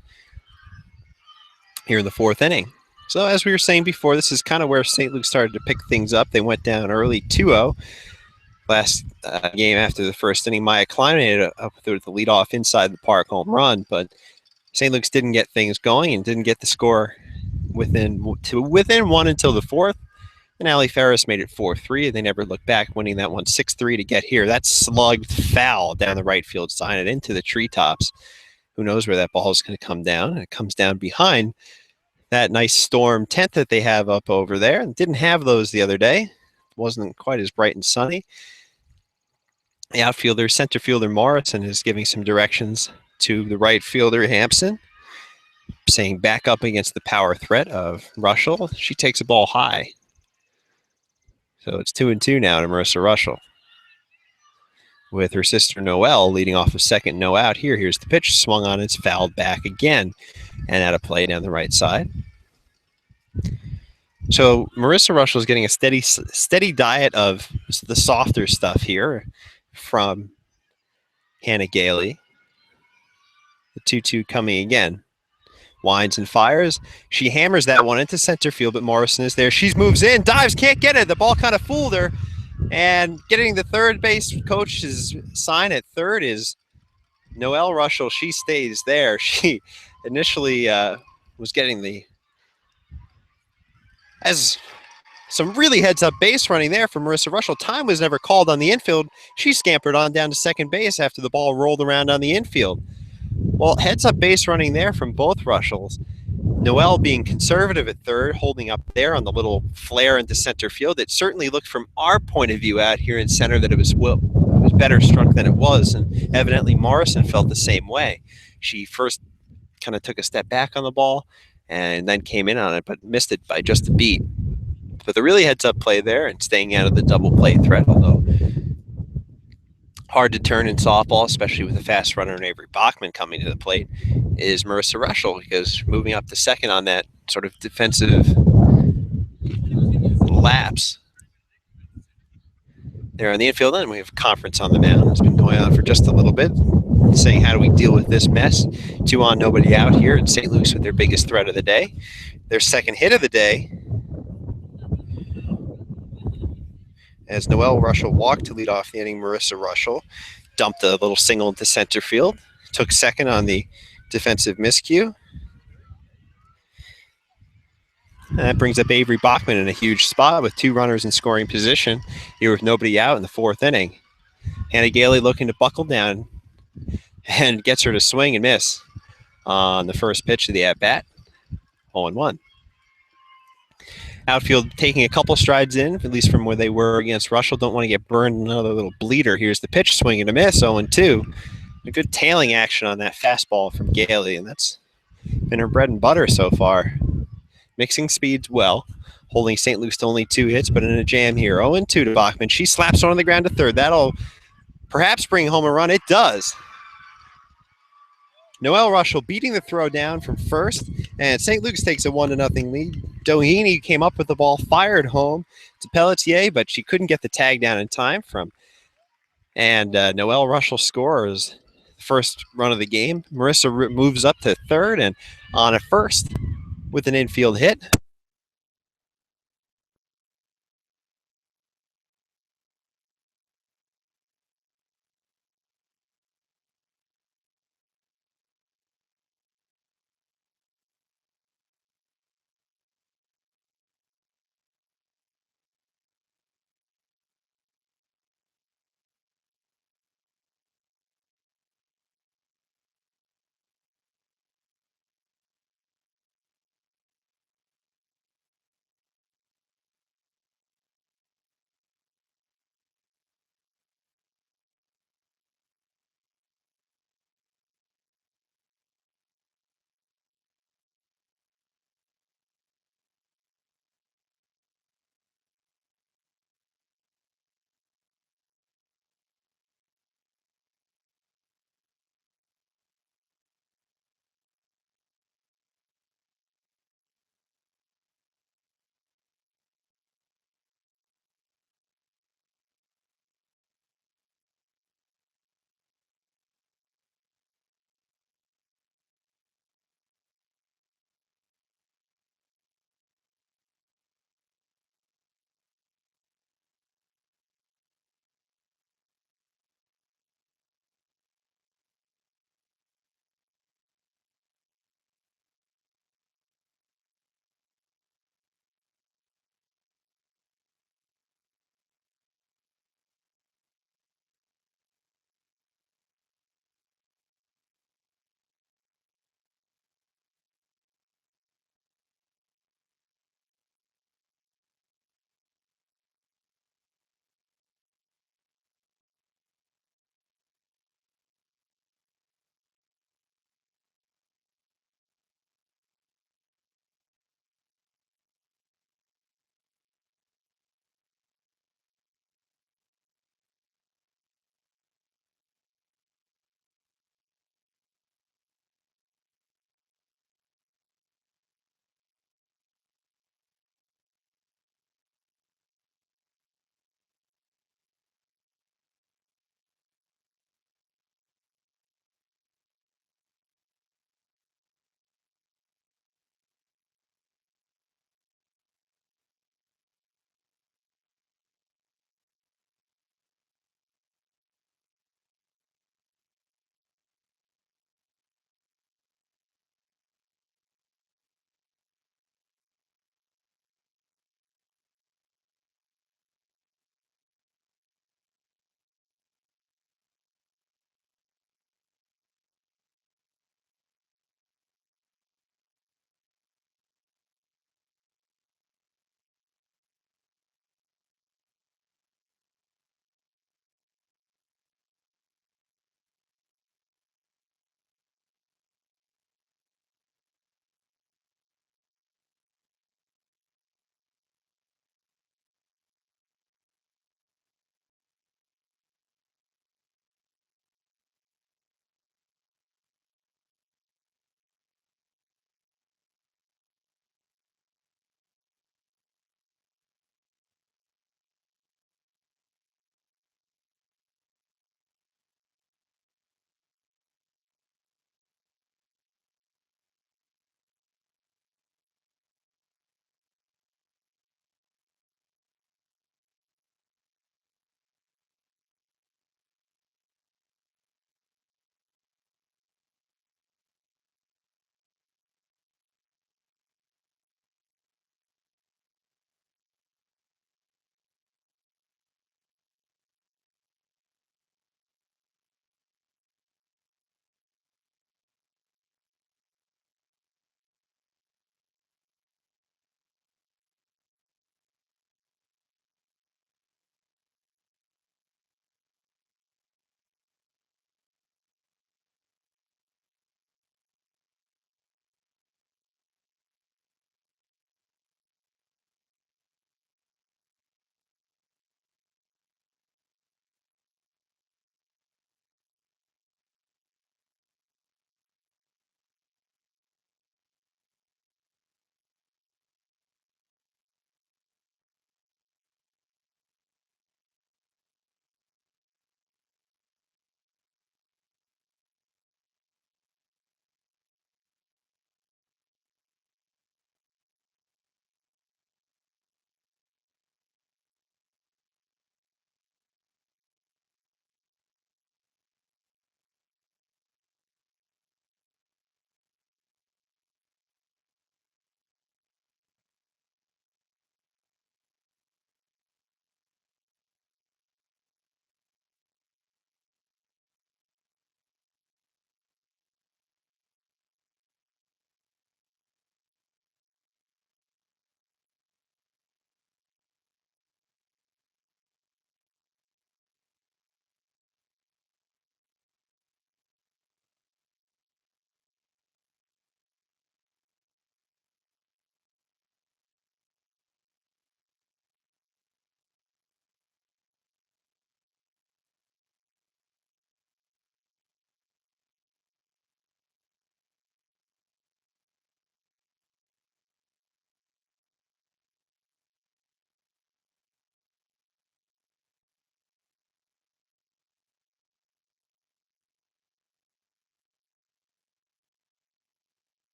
here in the fourth inning. So as we were saying before, this is kind of where St. Luke started to pick things up. They went down early 2-0. Last game after the first inning, Maya Klein made it up with the leadoff inside the park home run, but St. Luke's didn't get things going and didn't get the score within one until the fourth. And Allie Ferris made it 4-3. They never looked back, winning that one 6-3 to get here. That slugged foul down the right field side and into the treetops. Who knows where that ball is going to come down? And it comes down behind that nice storm tent that they have up over there. And didn't have those the other day. It wasn't quite as bright and sunny. The outfielder, center fielder Morrison, is giving some directions to the right fielder Hampson, saying back up against the power threat of Russell. She takes a ball high. So it's 2-2 now to Marissa Russell, with her sister Noelle leading off of second, no out. Here's the pitch, swung on, it's fouled back again, and out of play down the right side. So Marissa Russell is getting a steady diet of the softer stuff here from Hannah Gailey. The 2-2 coming again. Winds and fires. She hammers that one into center field, but Morrison is there. She moves in, dives, can't get it. The ball kind of fooled her. And getting the third base coach's sign at third is Noelle Russell. She stays there. She initially was getting as some really heads-up base running there for Marissa Russell. Time was never called on the infield. She scampered on down to second base after the ball rolled around on the infield. Well, heads-up base running there from both Russells. Noelle being conservative at third, holding up there on the little flare into center field. It certainly looked from our point of view out here in center that it was better struck than it was, and evidently Morrison felt the same way. She first kind of took a step back on the ball and then came in on it, but missed it by just a beat. But the really heads-up play there and staying out of the double play threat, although hard to turn in softball, especially with a fast runner and Avery Bachman coming to the plate, is Marissa Russell, because moving up to second on that sort of defensive lapse there on the infield. And we have a conference on the mound. It's been going on for just a little bit, saying how do we deal with this mess. 2 on, nobody out here in St. Luke's with their biggest threat of the day. Their second hit of the day, as Noelle Russell walked to lead off the inning. Marissa Russell dumped a little single into center field, took second on the defensive miscue. And that brings up Avery Bachman in a huge spot with 2 runners in scoring position here with nobody out in the fourth inning. Hannah Gailey looking to buckle down and gets her to swing and miss on the first pitch of the at-bat. 0-1. Outfield taking a couple strides in, at least from where they were against Russell. Don't want to get burned. Another little bleeder. Here's the pitch, swing and a miss, 0-2. A good tailing action on that fastball from Gailey, and that's been her bread and butter so far. Mixing speeds well, holding St. Luke's to only 2 hits, but in a jam here. 0-2 to Bachman. She slaps one on the ground to third. That'll perhaps bring home a run. It does. Noelle Russell beating the throw down from first, and St. Luke's takes a 1-0 lead. Doheny came up with the ball, fired home to Pelletier, but she couldn't get the tag down in time from. And Noelle Russell scores first run of the game. Marissa moves up to third and on a first with an infield hit.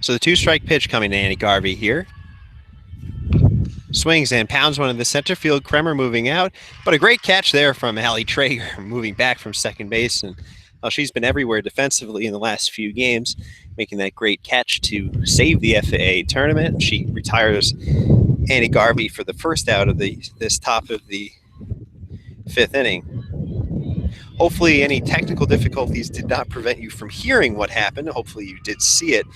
So the 2-strike pitch coming to Annie Garvey here. Swings and pounds one in the center field. Kremer moving out, but a great catch there from Allie Traeger, moving back from second base. And she's been everywhere defensively in the last few games, making that great catch to save the FAA tournament. She retires Annie Garvey for the first out of this top of the 5th inning. Hopefully any technical difficulties did not prevent you from hearing what happened. Hopefully you did see it.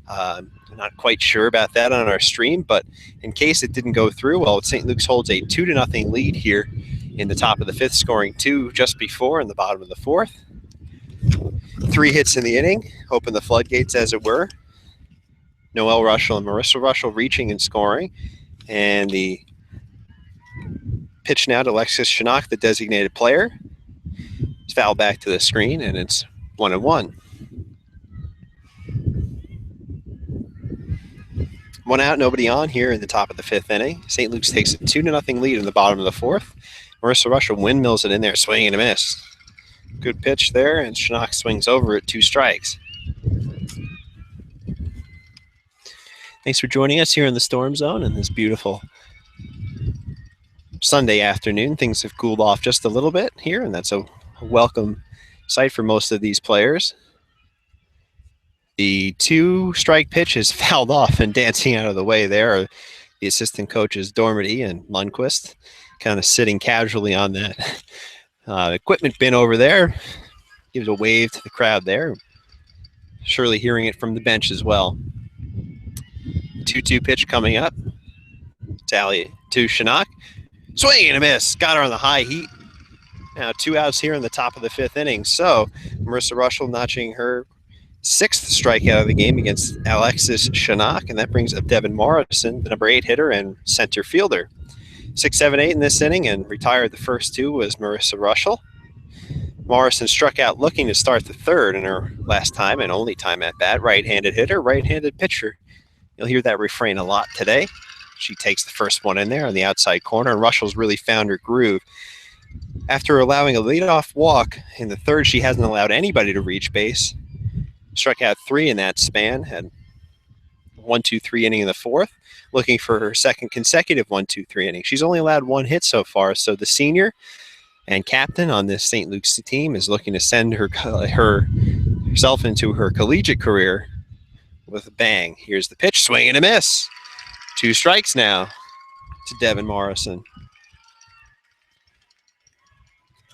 I'm not quite sure about that on our stream, but in case it didn't go through, well, St. Luke's holds a 2-0 lead here in the top of the 5th, scoring 2 just before in the bottom of the 4th. 3 hits in the inning, open the floodgates as it were. Noelle Russell and Marissa Russell reaching and scoring. And the pitch now to Alexis Shinnok, the designated player. It's fouled back to the screen, and it's 1-1. 1 out, nobody on here in the top of the 5th inning. St. Luke's takes a 2-0 lead in the bottom of the 4th. Marissa Russell windmills it in there, swing and a miss. Good pitch there, and Shinnok swings over it, 2 strikes. Thanks for joining us here in the Storm Zone in this beautiful Sunday afternoon. Things have cooled off just a little bit here, and that's a welcome sight for most of these players. The 2-strike pitch is fouled off, and dancing out of the way there are the assistant coaches Dormady and Lundquist, kind of sitting casually on that equipment bin over there. Gives a wave to the crowd there. Surely hearing it from the bench as well. 2-2 pitch coming up. Tally to Shinnok. Swing and a miss. Got her on the high heat. Now 2 outs here in the top of the 5th inning. So Marissa Russell notching her 6th strikeout of the game against Alexis Shinnok, and that brings up Devin Morrison, the number 8 hitter and center fielder. 6, 7, 8 in this inning, and retired the first 2 was Marissa Russell. Morrison struck out looking to start the 3rd in her last time and only time at bat. Right-handed hitter, right-handed pitcher. You'll hear that refrain a lot today. She takes the first one in there on the outside corner, and Russell's really found her groove. After allowing a leadoff walk in the 3rd, she hasn't allowed anybody to reach base. Struck out 3 in that span, had 1-2-3 inning in the 4th, looking for her 2nd consecutive 1-2-3 inning. She's only allowed 1 hit so far, so the senior and captain on this St. Luke's team is looking to send herself into her collegiate career with a bang. Here's the pitch, swing and a miss. 2 strikes now to Devin Morrison.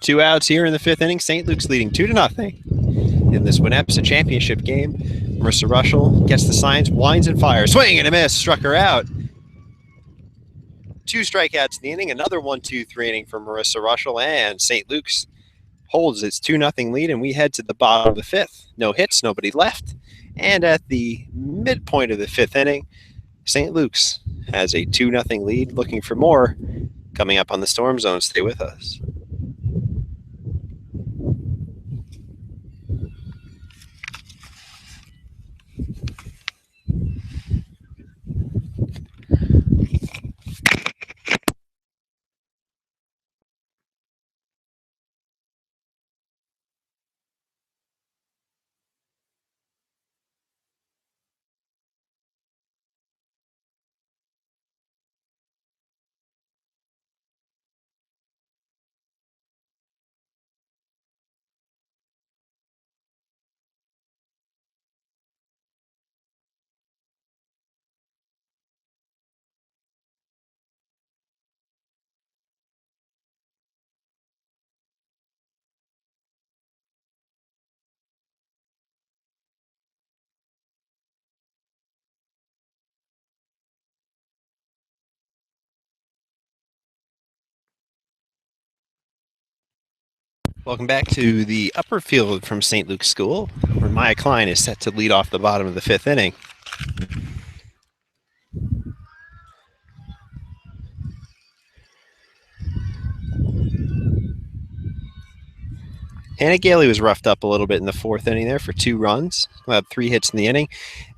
2 outs here in the 5th inning. St. Luke's leading 2-0 in this WNEPSA championship game. Marissa Russell gets the signs, winds and fires. Swing and a miss, struck her out. 2 strikeouts in the inning, another 1-2-3 inning for Marissa Russell, and St. Luke's holds its 2-0 lead, and we head to the bottom of the 5th. No hits, nobody left. And at the midpoint of the 5th inning, St. Luke's has a 2-0 lead. Looking for more coming up on the Storm Zone. Stay with us. Welcome back to the upper field from St. Luke's School, where Maya Klein is set to lead off the bottom of the 5th inning. Hannah Gailey was roughed up a little bit in the 4th inning there for 2 runs. Allowed 3 hits in the inning.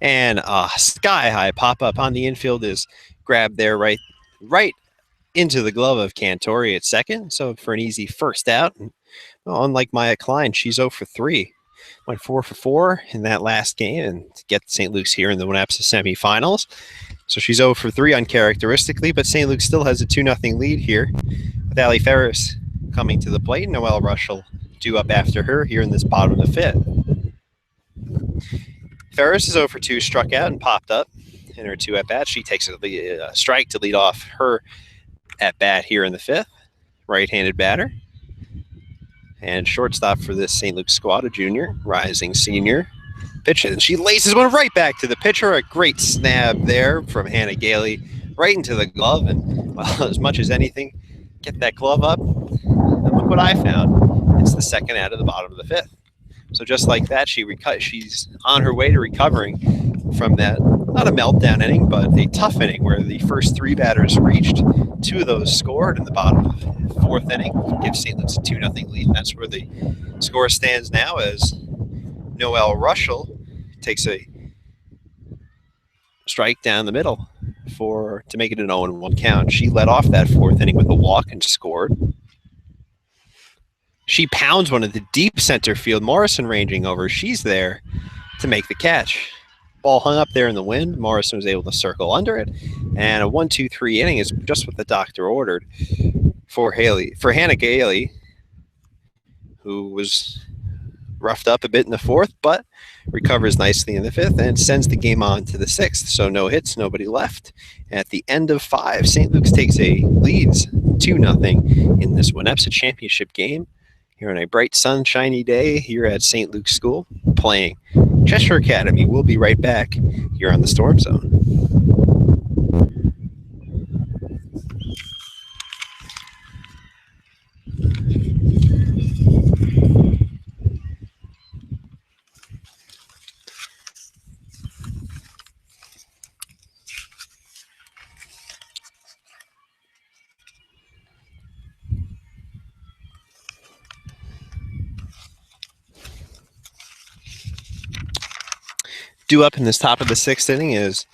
And a sky-high pop-up on the infield is grabbed there right into the glove of Cantori at second. So for an easy first out. Well, unlike Maya Klein, she's 0 for 3. went 4 for 4 in that last game and to get St. Luke's here in the WNEPSA semifinals. So she's 0 for 3 uncharacteristically, but St. Luke still has a 2-0 lead here with Allie Ferris coming to the plate. Noelle Rushel due up after her here in this bottom of the fifth. Ferris is 0 for 2, struck out and popped up in her 2 at-bats. She takes a strike to lead off her at-bat here in the fifth. Right-handed batter. And shortstop for this St. Luke squad, a junior, rising senior. Pitch it, and she laces one right back to the pitcher. A great snap there from Hannah Gailey right into the glove. And, well, as much as anything, get that glove up. And look what I found. It's the second out of the bottom of the fifth. So just like that, she's on her way to recovering from that, not a meltdown inning, but a tough inning where the first 3 batters reached. 2 of those scored in the bottom of the 4th inning, gives St. Luke's a 2-0 lead. And that's where the score stands now as Noelle Rushel takes a strike down the middle to make it an 0-1 count. She led off that 4th inning with a walk and scored. She pounds one at the deep center field. Morrison ranging over. She's there to make the catch. Ball hung up there in the wind. Morrison was able to circle under it. And a 1-2-3 inning is just what the doctor ordered for Hannah Gailey, who was roughed up a bit in the 4th, but recovers nicely in the 5th and sends the game on to the 6th. So no hits, nobody left. At the end of 5, St. Luke's leads 2-0 in this WNEPSA championship game. Here on a bright, sunshiny day here at St. Luke's School, playing Cheshire Academy. We'll be right back here on the Storm Zone. Due up in this top of the 6th inning is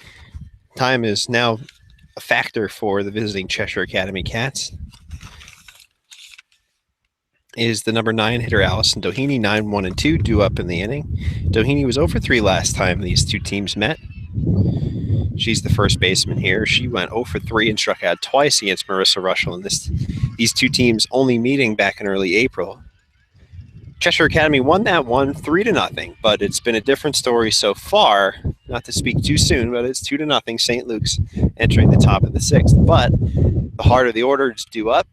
time is now a factor for the visiting Cheshire Academy Cats. Is the number 9 hitter Allison Doheny, 9-1-2, due up in the inning. Doheny was 0 for 3 last time these 2 teams met. She's the first baseman here. She went 0 for 3 and struck out twice against Marissa Rushel in these 2 teams only meeting back in early April. Cheshire Academy won that one 3-0, but it's been a different story so far. Not to speak too soon, but it's 2-0 St. Luke's entering the top of the 6th. But the heart of the order is due up.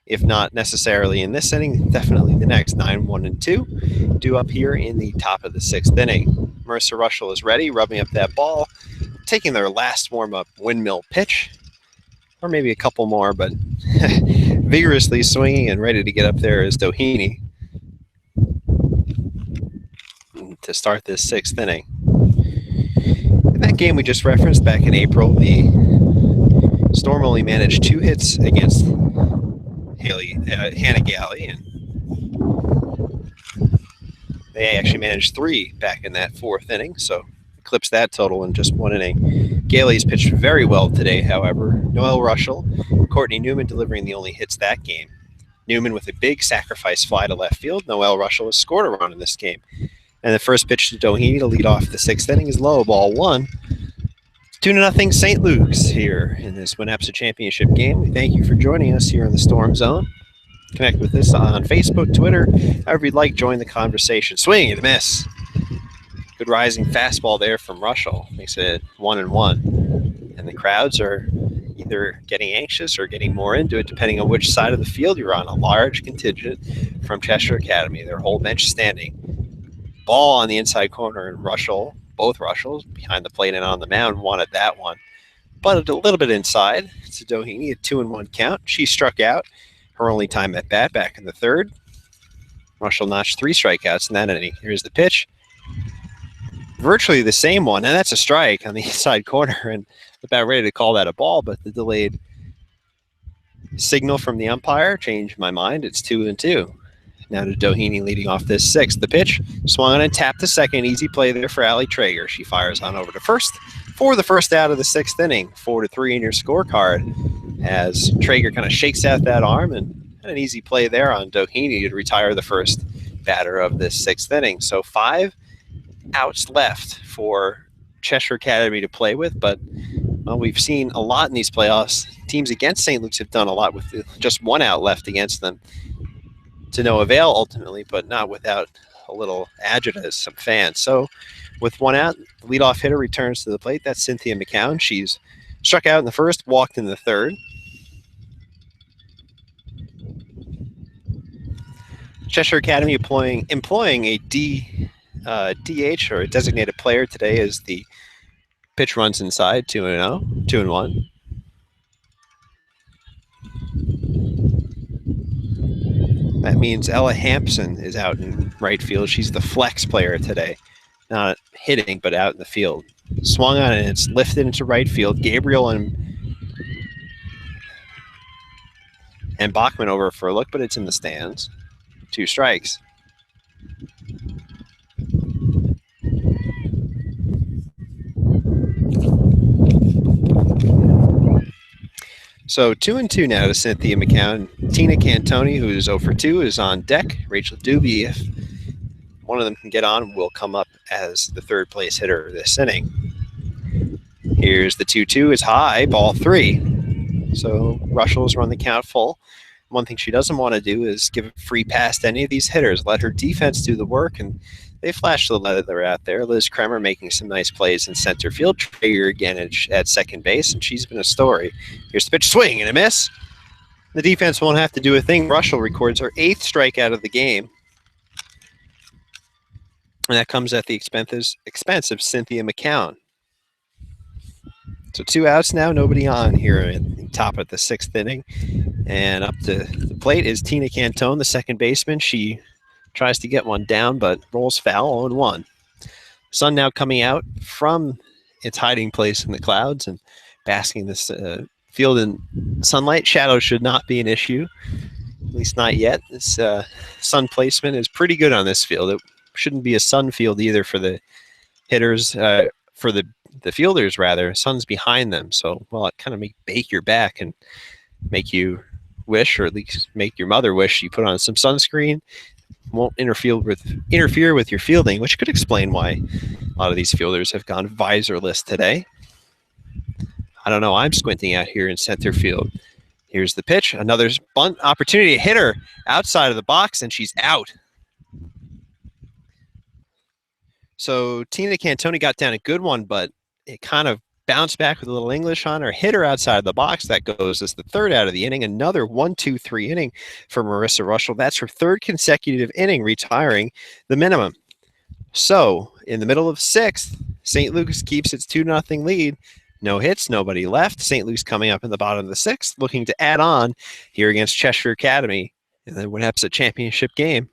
If not necessarily in this inning, definitely the next. 9-1-2 due up here in the top of the 6th inning. Marissa Rushel is ready, rubbing up that ball, taking their last warm-up windmill pitch, or maybe a couple more, but vigorously swinging and ready to get up there is Doheny to start this 6th inning. In that game we just referenced back in April, the Storm only managed 2 hits against Hannah Gailey, and they actually managed 3 back in that 4th inning, so eclipsed that total in just 1 inning. Gailey's pitched very well today, however. Noelle Rushel, Courtney Newman delivering the only hits that game. Newman with a big sacrifice fly to left field. Noelle Rushel has scored a run in this game. And the first pitch to Doheny to lead off the 6th inning is low, ball 1. 2-0 St. Luke's here in this WNEPSA championship game. We thank you for joining us here in the Storm Zone. Connect with us on Facebook, Twitter, however you'd like. Join the conversation. Swing and a miss. Good rising fastball there from Rushel. Makes it 1-1. And the crowds are either getting anxious or getting more into it, depending on which side of the field you're on. A large contingent from Cheshire Academy. Their whole bench standing. Ball on the inside corner, and Rushel, both Rushels, behind the plate and on the mound, wanted that one. But a little bit inside. It's a Doheny, a 2-1 count. She struck out her only time at bat back in the 3rd. Rushel notched 3 strikeouts in that inning. Here's the pitch. Virtually the same one, and that's a strike on the inside corner, and about ready to call that a ball, but the delayed signal from the umpire changed my mind. It's 2-2. Now to Doheny leading off this 6th. The pitch swung on and tapped to second. Easy play there for Allie Traeger. She fires on over to first for the first out of the 6th inning. 4-3 in your scorecard as Traeger kind of shakes out that arm, and had an easy play there on Doheny to retire the first batter of this 6th inning. So 5 outs left for Cheshire Academy to play with, but well, we've seen a lot in these playoffs. Teams against St. Luke's have done a lot with just 1 out left against them to no avail ultimately, but not without a little agita as some fans. So with 1 out, the leadoff hitter returns to the plate. That's Cynthia McCown. She's struck out in the 1st, walked in the 3rd. Cheshire Academy employing a DH or a designated player today as the pitch runs inside 2-0, 2-1. That means Ella Hampson is out in right field. She's the flex player today. Not hitting, but out in the field. Swung on and it's lifted into right field. Gabriel and Bachman over for a look, but it's in the stands. 2 strikes. So 2-2 now to Cynthia McCown. Tina Cantoni, who's 0 for 2, is on deck. Rachel Doobie, if one of them can get on, will come up as the 3rd place hitter this inning. Here's the 2-2 is high, ball 3. So Rushell's run the count full. One thing she doesn't want to do is give a free pass to any of these hitters. Let her defense do the work, and they flashed the leather out there. Liz Kremer making some nice plays in center field. Traeger again at second base, and she's been a story. Here's the pitch, swing and a miss. The defense won't have to do a thing. Rushell records her 8th strikeout of the game. And that comes at the expense of Cynthia McCown. So 2 outs now, nobody on here at the top of the 6th inning. And up to the plate is Tina Cantone, the second baseman. She tries to get one down, but rolls foul, 0-1. Sun now coming out from its hiding place in the clouds and basking this field in sunlight. Shadows should not be an issue, at least not yet. This sun placement is pretty good on this field. It shouldn't be a sun field either for the hitters, for the fielders rather. Sun's behind them, so well, it kind of bake your back and make you wish, or at least make your mother wish you put on some sunscreen. Won't interfere with your fielding, which could explain why a lot of these fielders have gone visorless today. I don't know. I'm squinting out here in center field. Here's the pitch. Another bunt opportunity. Hit her outside of the box, and she's out. So Tina Cantoni got down a good one, but it kind of bounced back with a little English on her. Hit her outside of the box. That goes as the 3rd out of the inning. Another 1-2-3 inning for Marissa Rushell. That's her 3rd consecutive inning, retiring the minimum. So in the middle of 6th, St. Luke's keeps its 2-0 lead. No hits, nobody left. St. Luke's coming up in the bottom of the 6th, looking to add on here against Cheshire Academy in the WNEPSA championship game.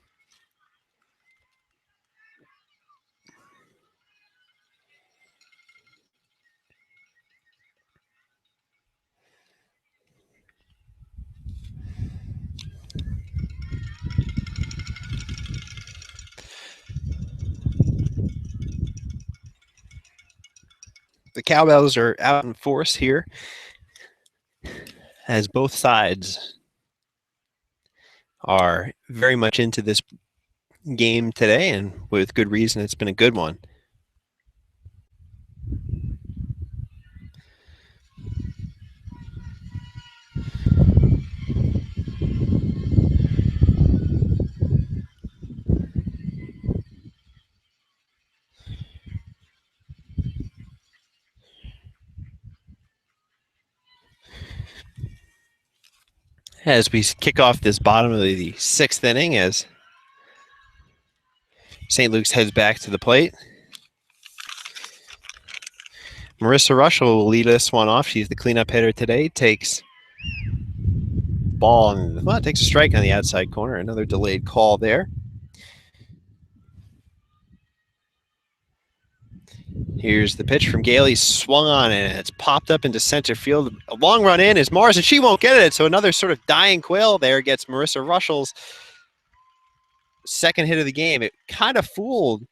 The cowbells are out in force here as both sides are very much into this game today, and with good reason. It's been a good one. As we kick off this bottom of the 6th inning, as St. Luke's heads back to the plate. Marissa Rushell will lead this one off. She's the cleanup hitter today. Takes ball and takes a strike on the outside corner. Another delayed call there. Here's the pitch from Gailey, swung on, and it's popped up into center field. A long run in is Morris, and she won't get it. So another sort of dying quail there gets Marissa Rushell's 2nd hit of the game. It kind of fooled.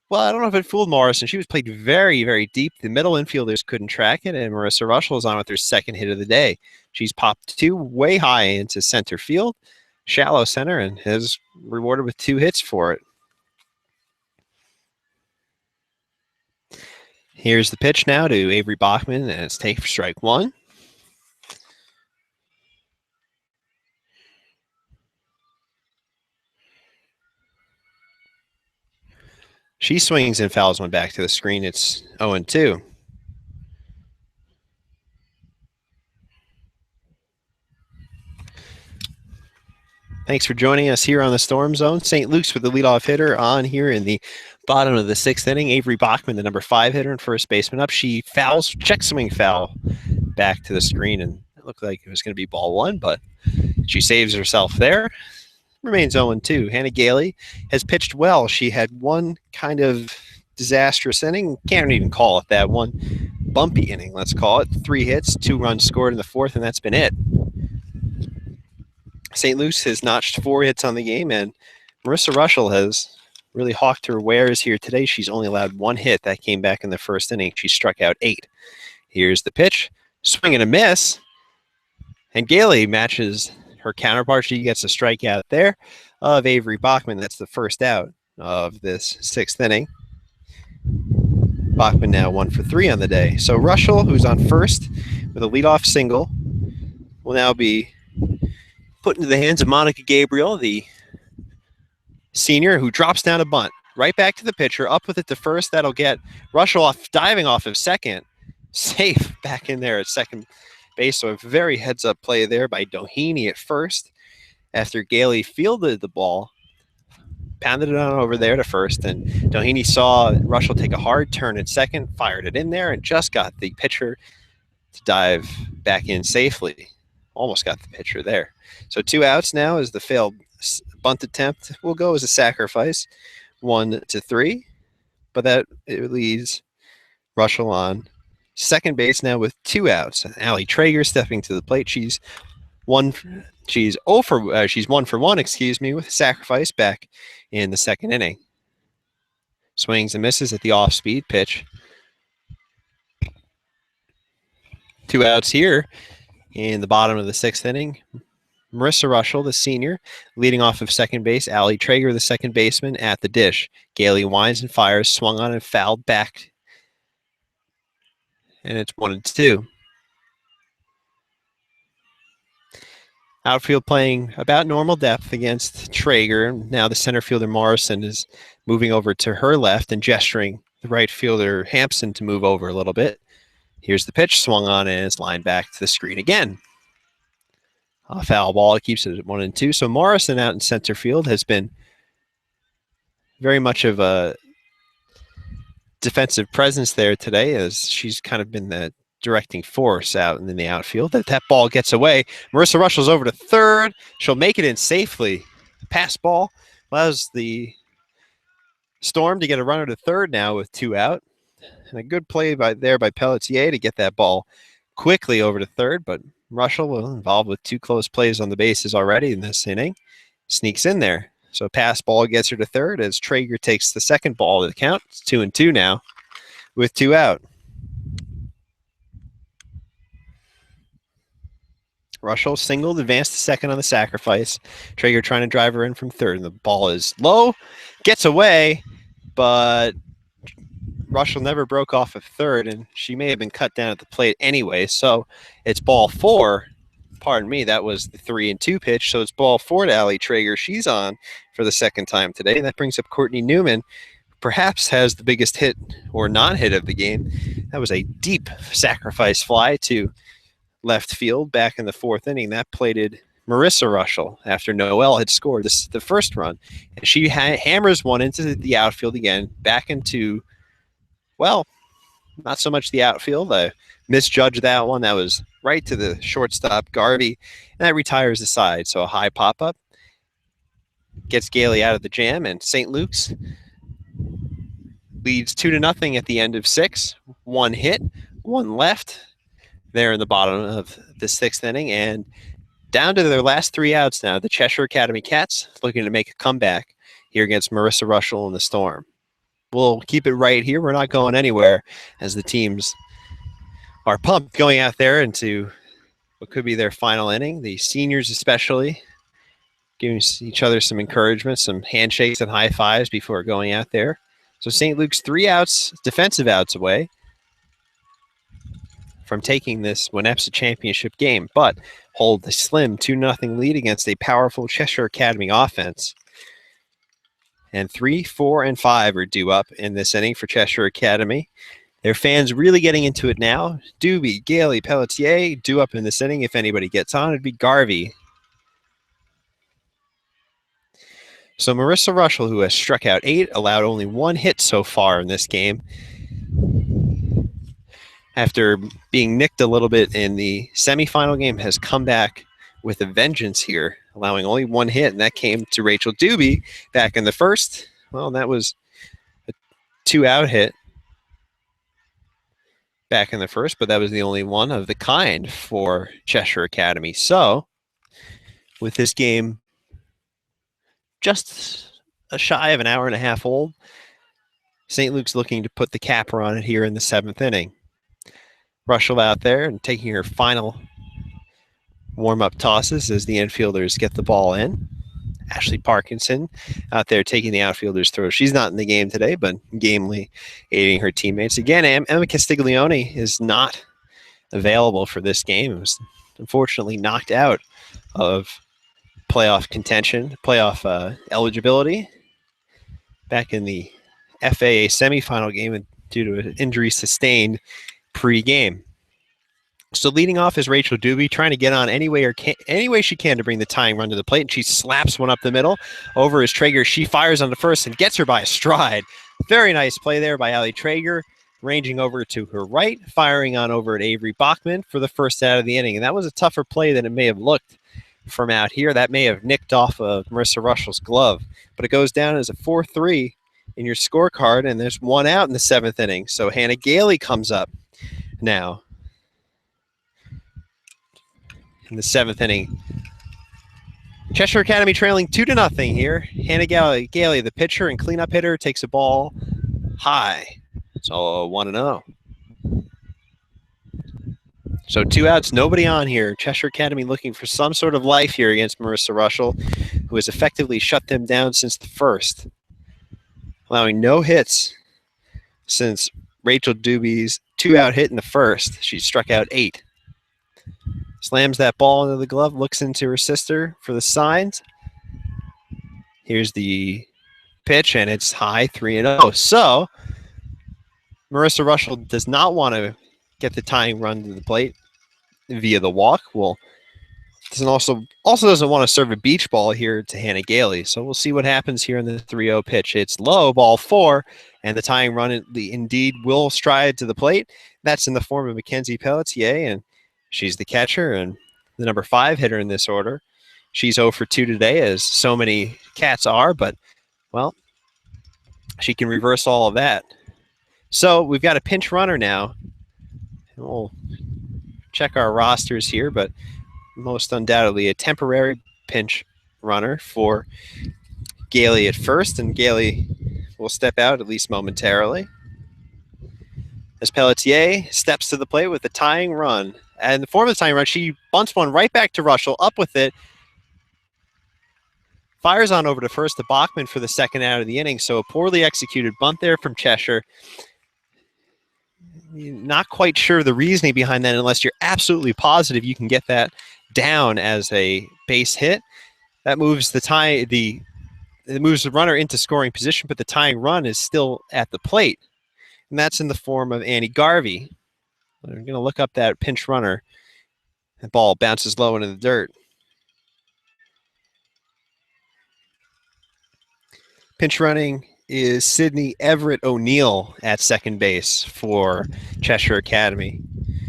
Well, I don't know if it fooled Morrison. She was played very, very deep. The middle infielders couldn't track it, and Marissa Rushell is on with her 2nd hit of the day. She's popped 2 way high into center field, shallow center, and has rewarded with 2 hits for it. Here's the pitch now to Avery Bachman, and it's take for strike 1. She swings and fouls one back to the screen. It's 0-2. Thanks for joining us here on the Storm Zone. St. Luke's with the leadoff hitter on here in the bottom of the 6th inning. Avery Bachman, the number 5 hitter and first baseman up. She fouls, check swing foul back to the screen, and it looked like it was going to be ball 1, but she saves herself there. Remains 0-2. Hannah Gailey has pitched well. She had one kind of disastrous inning. Can't even call it that. One bumpy inning, let's call it. 3 hits, 2 runs scored in the 4th, and that's been it. St. Luke's has notched 4 hits on the game, and Marissa Russell has really hawked her wares here today. She's only allowed 1 hit. That came back in the 1st inning. She struck out 8. Here's the pitch. Swing and a miss. And Gailey matches her counterpart. She gets a strikeout there of Avery Bachman. That's the first out of this 6th inning. Bachman now 1 for 3 on the day. So Russell, who's on first with a leadoff single, will now be put into the hands of Monica Gabriel, the senior, who drops down a bunt. Right back to the pitcher, up with it to first. That'll get Russell off, diving off of second. Safe back in there at second base. So a very heads-up play there by Doheny at first. After Gailey fielded the ball, pounded it on over there to first, and Doheny saw Russell take a hard turn at second, fired it in there, and just got the pitcher to dive back in safely. Almost got the pitcher there. So 2 outs now as the failed bunt attempt will go as a sacrifice, 1-3. But that it leads Russell on second base now with 2 outs. Allie Traeger stepping to the plate. She's 1 for 1, excuse me, with a sacrifice back in the 2nd inning. Swings and misses at the off-speed pitch. 2 outs here in the bottom of the 6th inning. Marissa Russell, the senior, leading off of second base. Allie Traeger, the second baseman, at the dish. Gailey winds and fires, swung on and fouled back. And it's 1-2. Outfield playing about normal depth against Traeger. Now the center fielder Morrison is moving over to her left and gesturing the right fielder Hampson to move over a little bit. Here's the pitch, swung on and is lined back to the screen again. A foul ball, it keeps it at 1-2. So Morrison out in center field has been very much of a defensive presence there today, as she's kind of been the directing force out in the outfield. That ball gets away. Marissa Russell's over to third. She'll make it in safely. Pass ball allows the Storm to get a runner to third now with 2 out. And a good play by Pelletier to get that ball quickly over to third, but Russell will involved with 2 close plays on the bases already in this inning. Sneaks in there. So pass ball gets her to third as Traeger takes the second ball to the count. It's 2-2 now with 2 out. Russell singled, advanced to second on the sacrifice. Traeger trying to drive her in from third, and the ball is low, gets away, but Russell never broke off of third, and she may have been cut down at the plate anyway. So it's ball 4. Pardon me, that was the 3-2 pitch. So it's ball 4 to Allie Traeger. She's on for the 2nd time today. And that brings up Courtney Newman, perhaps has the biggest hit or non-hit of the game. That was a deep sacrifice fly to left field back in the 4th inning. That plated Marissa Russell after Noelle had scored the first run. And she hammers one into the outfield again, back into, well, not so much the outfield. I misjudged that one. That was right to the shortstop, Garvey, and that retires the side. So a high pop-up gets Gailey out of the jam, and St. Luke's leads 2-0 at the end of 6. 1 hit, 1 left there in the bottom of the 6th inning, and down to their last 3 outs now. The Cheshire Academy Cats looking to make a comeback here against Marissa Russell and the Storm. We'll keep it right here. We're not going anywhere as the teams are pumped going out there into what could be their final inning. The seniors especially giving each other some encouragement, some handshakes and high fives before going out there. So St. Luke's 3 outs, defensive outs away from taking this WNEPSA championship game, but hold the slim 2-0 lead against a powerful Cheshire Academy offense. And 3, 4, and 5 are due up in this inning for Cheshire Academy. Their fans really getting into it now. Doobie, Gailey, Pelletier due up in this inning. If anybody gets on, it'd be Garvey. So Marissa Russell, who has struck out 8, allowed only 1 hit so far in this game. After being nicked a little bit in the semifinal game, has come back with a vengeance here, allowing only 1 hit, and that came to Rachel Doobie back in the first. Well, that was a 2-out hit back in the first, but that was the only one of the kind for Cheshire Academy. So, with this game just a shy of an hour and a half old, St. Luke's looking to put the capper on it here in the 7th inning. Russell out there and taking her final warm-up tosses as the infielders get the ball in. Ashley Parkinson out there taking the outfielder's throw. She's not in the game today, but gamely aiding her teammates. Again, Emma Castiglione is not available for this game. It was unfortunately knocked out of playoff contention, playoff eligibility back in the FAA semifinal game due to an injury sustained pre-game. So leading off is Rachel Doobie, trying to get on any way she can to bring the tying run to the plate, and she slaps one up the middle. Over is Traeger. She fires on the first and gets her by a stride. Very nice play there by Allie Traeger, ranging over to her right, firing on over at Avery Bachman for the first out of the inning. And that was a tougher play than it may have looked from out here. That may have nicked off of Marissa Russell's glove, but it goes down as a 4-3 in your scorecard, and there's 1 out in the 7th inning. So Hannah Gailey comes up now in the 7th inning. Cheshire Academy trailing 2-0 here. Hannah Gailey, the pitcher and cleanup hitter, takes a ball high. So 1-0. So 2 outs, nobody on here. Cheshire Academy looking for some sort of life here against Marissa Russell, who has effectively shut them down since the first, allowing no hits since Rachel Doobie's 2-out hit in the first. She struck out 8. Slams that ball into the glove, looks into her sister for the signs. Here's the pitch, and it's high, 3-0. So Marissa Russell does not want to get the tying run to the plate via the walk. Well, also doesn't want to serve a beach ball here to Hannah Gailey. So we'll see what happens here in the 3-0 pitch. It's low, ball 4, and the tying run indeed will stride to the plate. That's in the form of Mackenzie Pelletier, and she's the catcher and the number 5 hitter in this order. She's 0 for 2 today, as so many cats are, but, well, she can reverse all of that. So we've got a pinch runner now. And we'll check our rosters here, but most undoubtedly a temporary pinch runner for Gailey at first, and Gailey will step out at least momentarily as Pelletier steps to the plate with the tying run. And in the form of the tying run, she bunts one right back to Russell, up with it, fires on over to first to Bachman for the 2nd out of the inning. So a poorly executed bunt there from Cheshire. Not quite sure the reasoning behind that, unless you're absolutely positive you can get that down as a base hit. That moves it moves the runner into scoring position, but the tying run is still at the plate. And that's in the form of Annie Garvey. We're going to look up that pinch runner. The ball bounces low into the dirt. Pinch running is Sydney Everett O'Neill at second base for Cheshire Academy.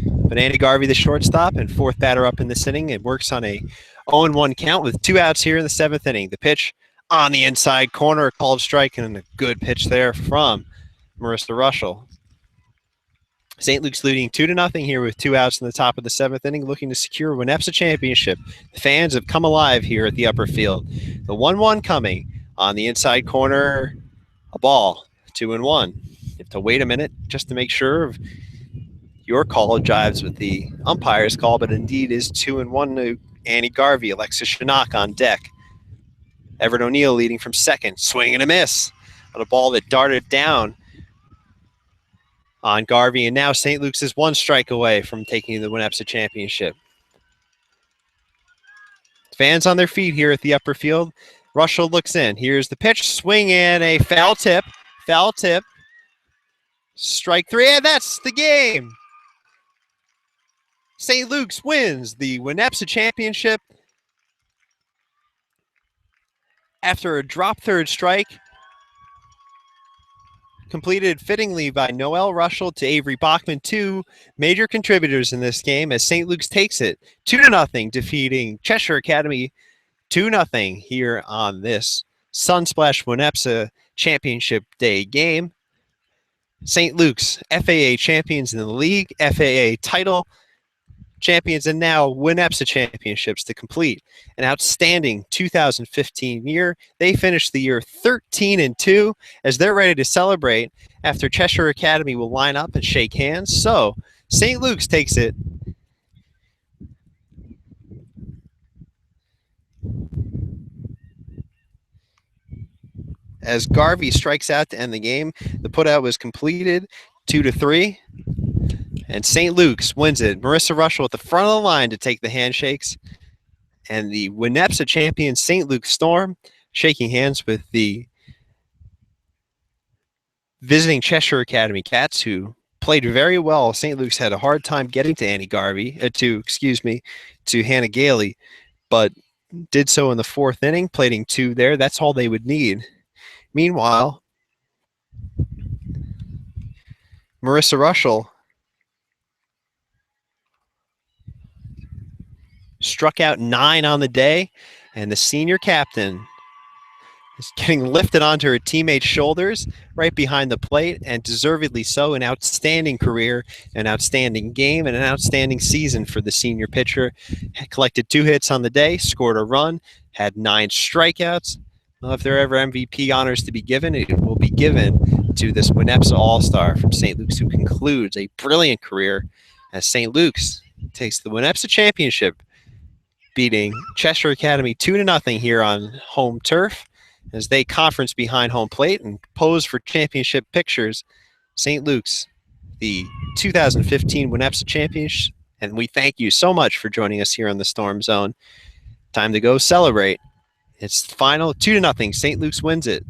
But Annie Garvey, the shortstop and 4th batter up in this inning. It works on a 0-1 count with 2 outs here in the 7th inning. The pitch on the inside corner, a called strike, and a good pitch there from Marissa Russell. St. Luke's leading 2-0 here with 2 outs in the top of the 7th inning, looking to secure a WNEPSA championship. The fans have come alive here at the upper field. The 1-1 coming on the inside corner, a ball, 2-1. You have to wait a minute just to make sure of your call jives with the umpire's call, but indeed is 2-1 to Annie Garvey. Alexis Shinnok on deck. Everett O'Neill leading from second. Swing and a miss on a ball that darted down on Garvey. And now St. Luke's is one strike away from taking the WNEPSA championship. Fans on their feet here at the upper field. Russell looks in. Here's the pitch. Swing and a foul tip. Foul tip. Strike three, and that's the game. St. Luke's wins the WNEPSA championship after a drop third strike completed fittingly by Noel Russell to Avery Bachman, two major contributors in this game as St. Luke's takes it 2-0, defeating Cheshire Academy 2-0 here on this Sunsplash WNEPSA Championship Day game. St. Luke's FAA champions in the league, FAA title champions, and now WNEPSA championships to complete an outstanding 2015 year. They finished the year 13-2 as they're ready to celebrate after Cheshire Academy will line up and shake hands. So St. Luke's takes it as Garvey strikes out to end the game. The putout was completed 2-3. And St. Luke's wins it. Marissa Russell at the front of the line to take the handshakes. And the WNEPSA champion St. Luke's Storm shaking hands with the visiting Cheshire Academy Cats, who played very well. St. Luke's had a hard time getting to Annie Garvey, to Hannah Gailey, but did so in the fourth inning, plating two there. That's all they would need. Meanwhile, Marissa Russell struck out 9 on the day, and the senior captain is getting lifted onto her teammate's shoulders right behind the plate, and deservedly so. An outstanding career, an outstanding game, and an outstanding season for the senior pitcher. Collected 2 hits on the day, scored a run, had 9 strikeouts. Well, if there are ever MVP honors to be given, it will be given to this WNEPSA All-Star from St. Luke's, who concludes a brilliant career as St. Luke's takes the WNEPSA championship, beating Cheshire Academy 2-0 here on home turf as they conference behind home plate and pose for championship pictures. St. Luke's, the 2015 WNEPSA champions, and we thank you so much for joining us here on the Storm Zone. Time to go celebrate. It's the final 2-0. St. Luke's wins it.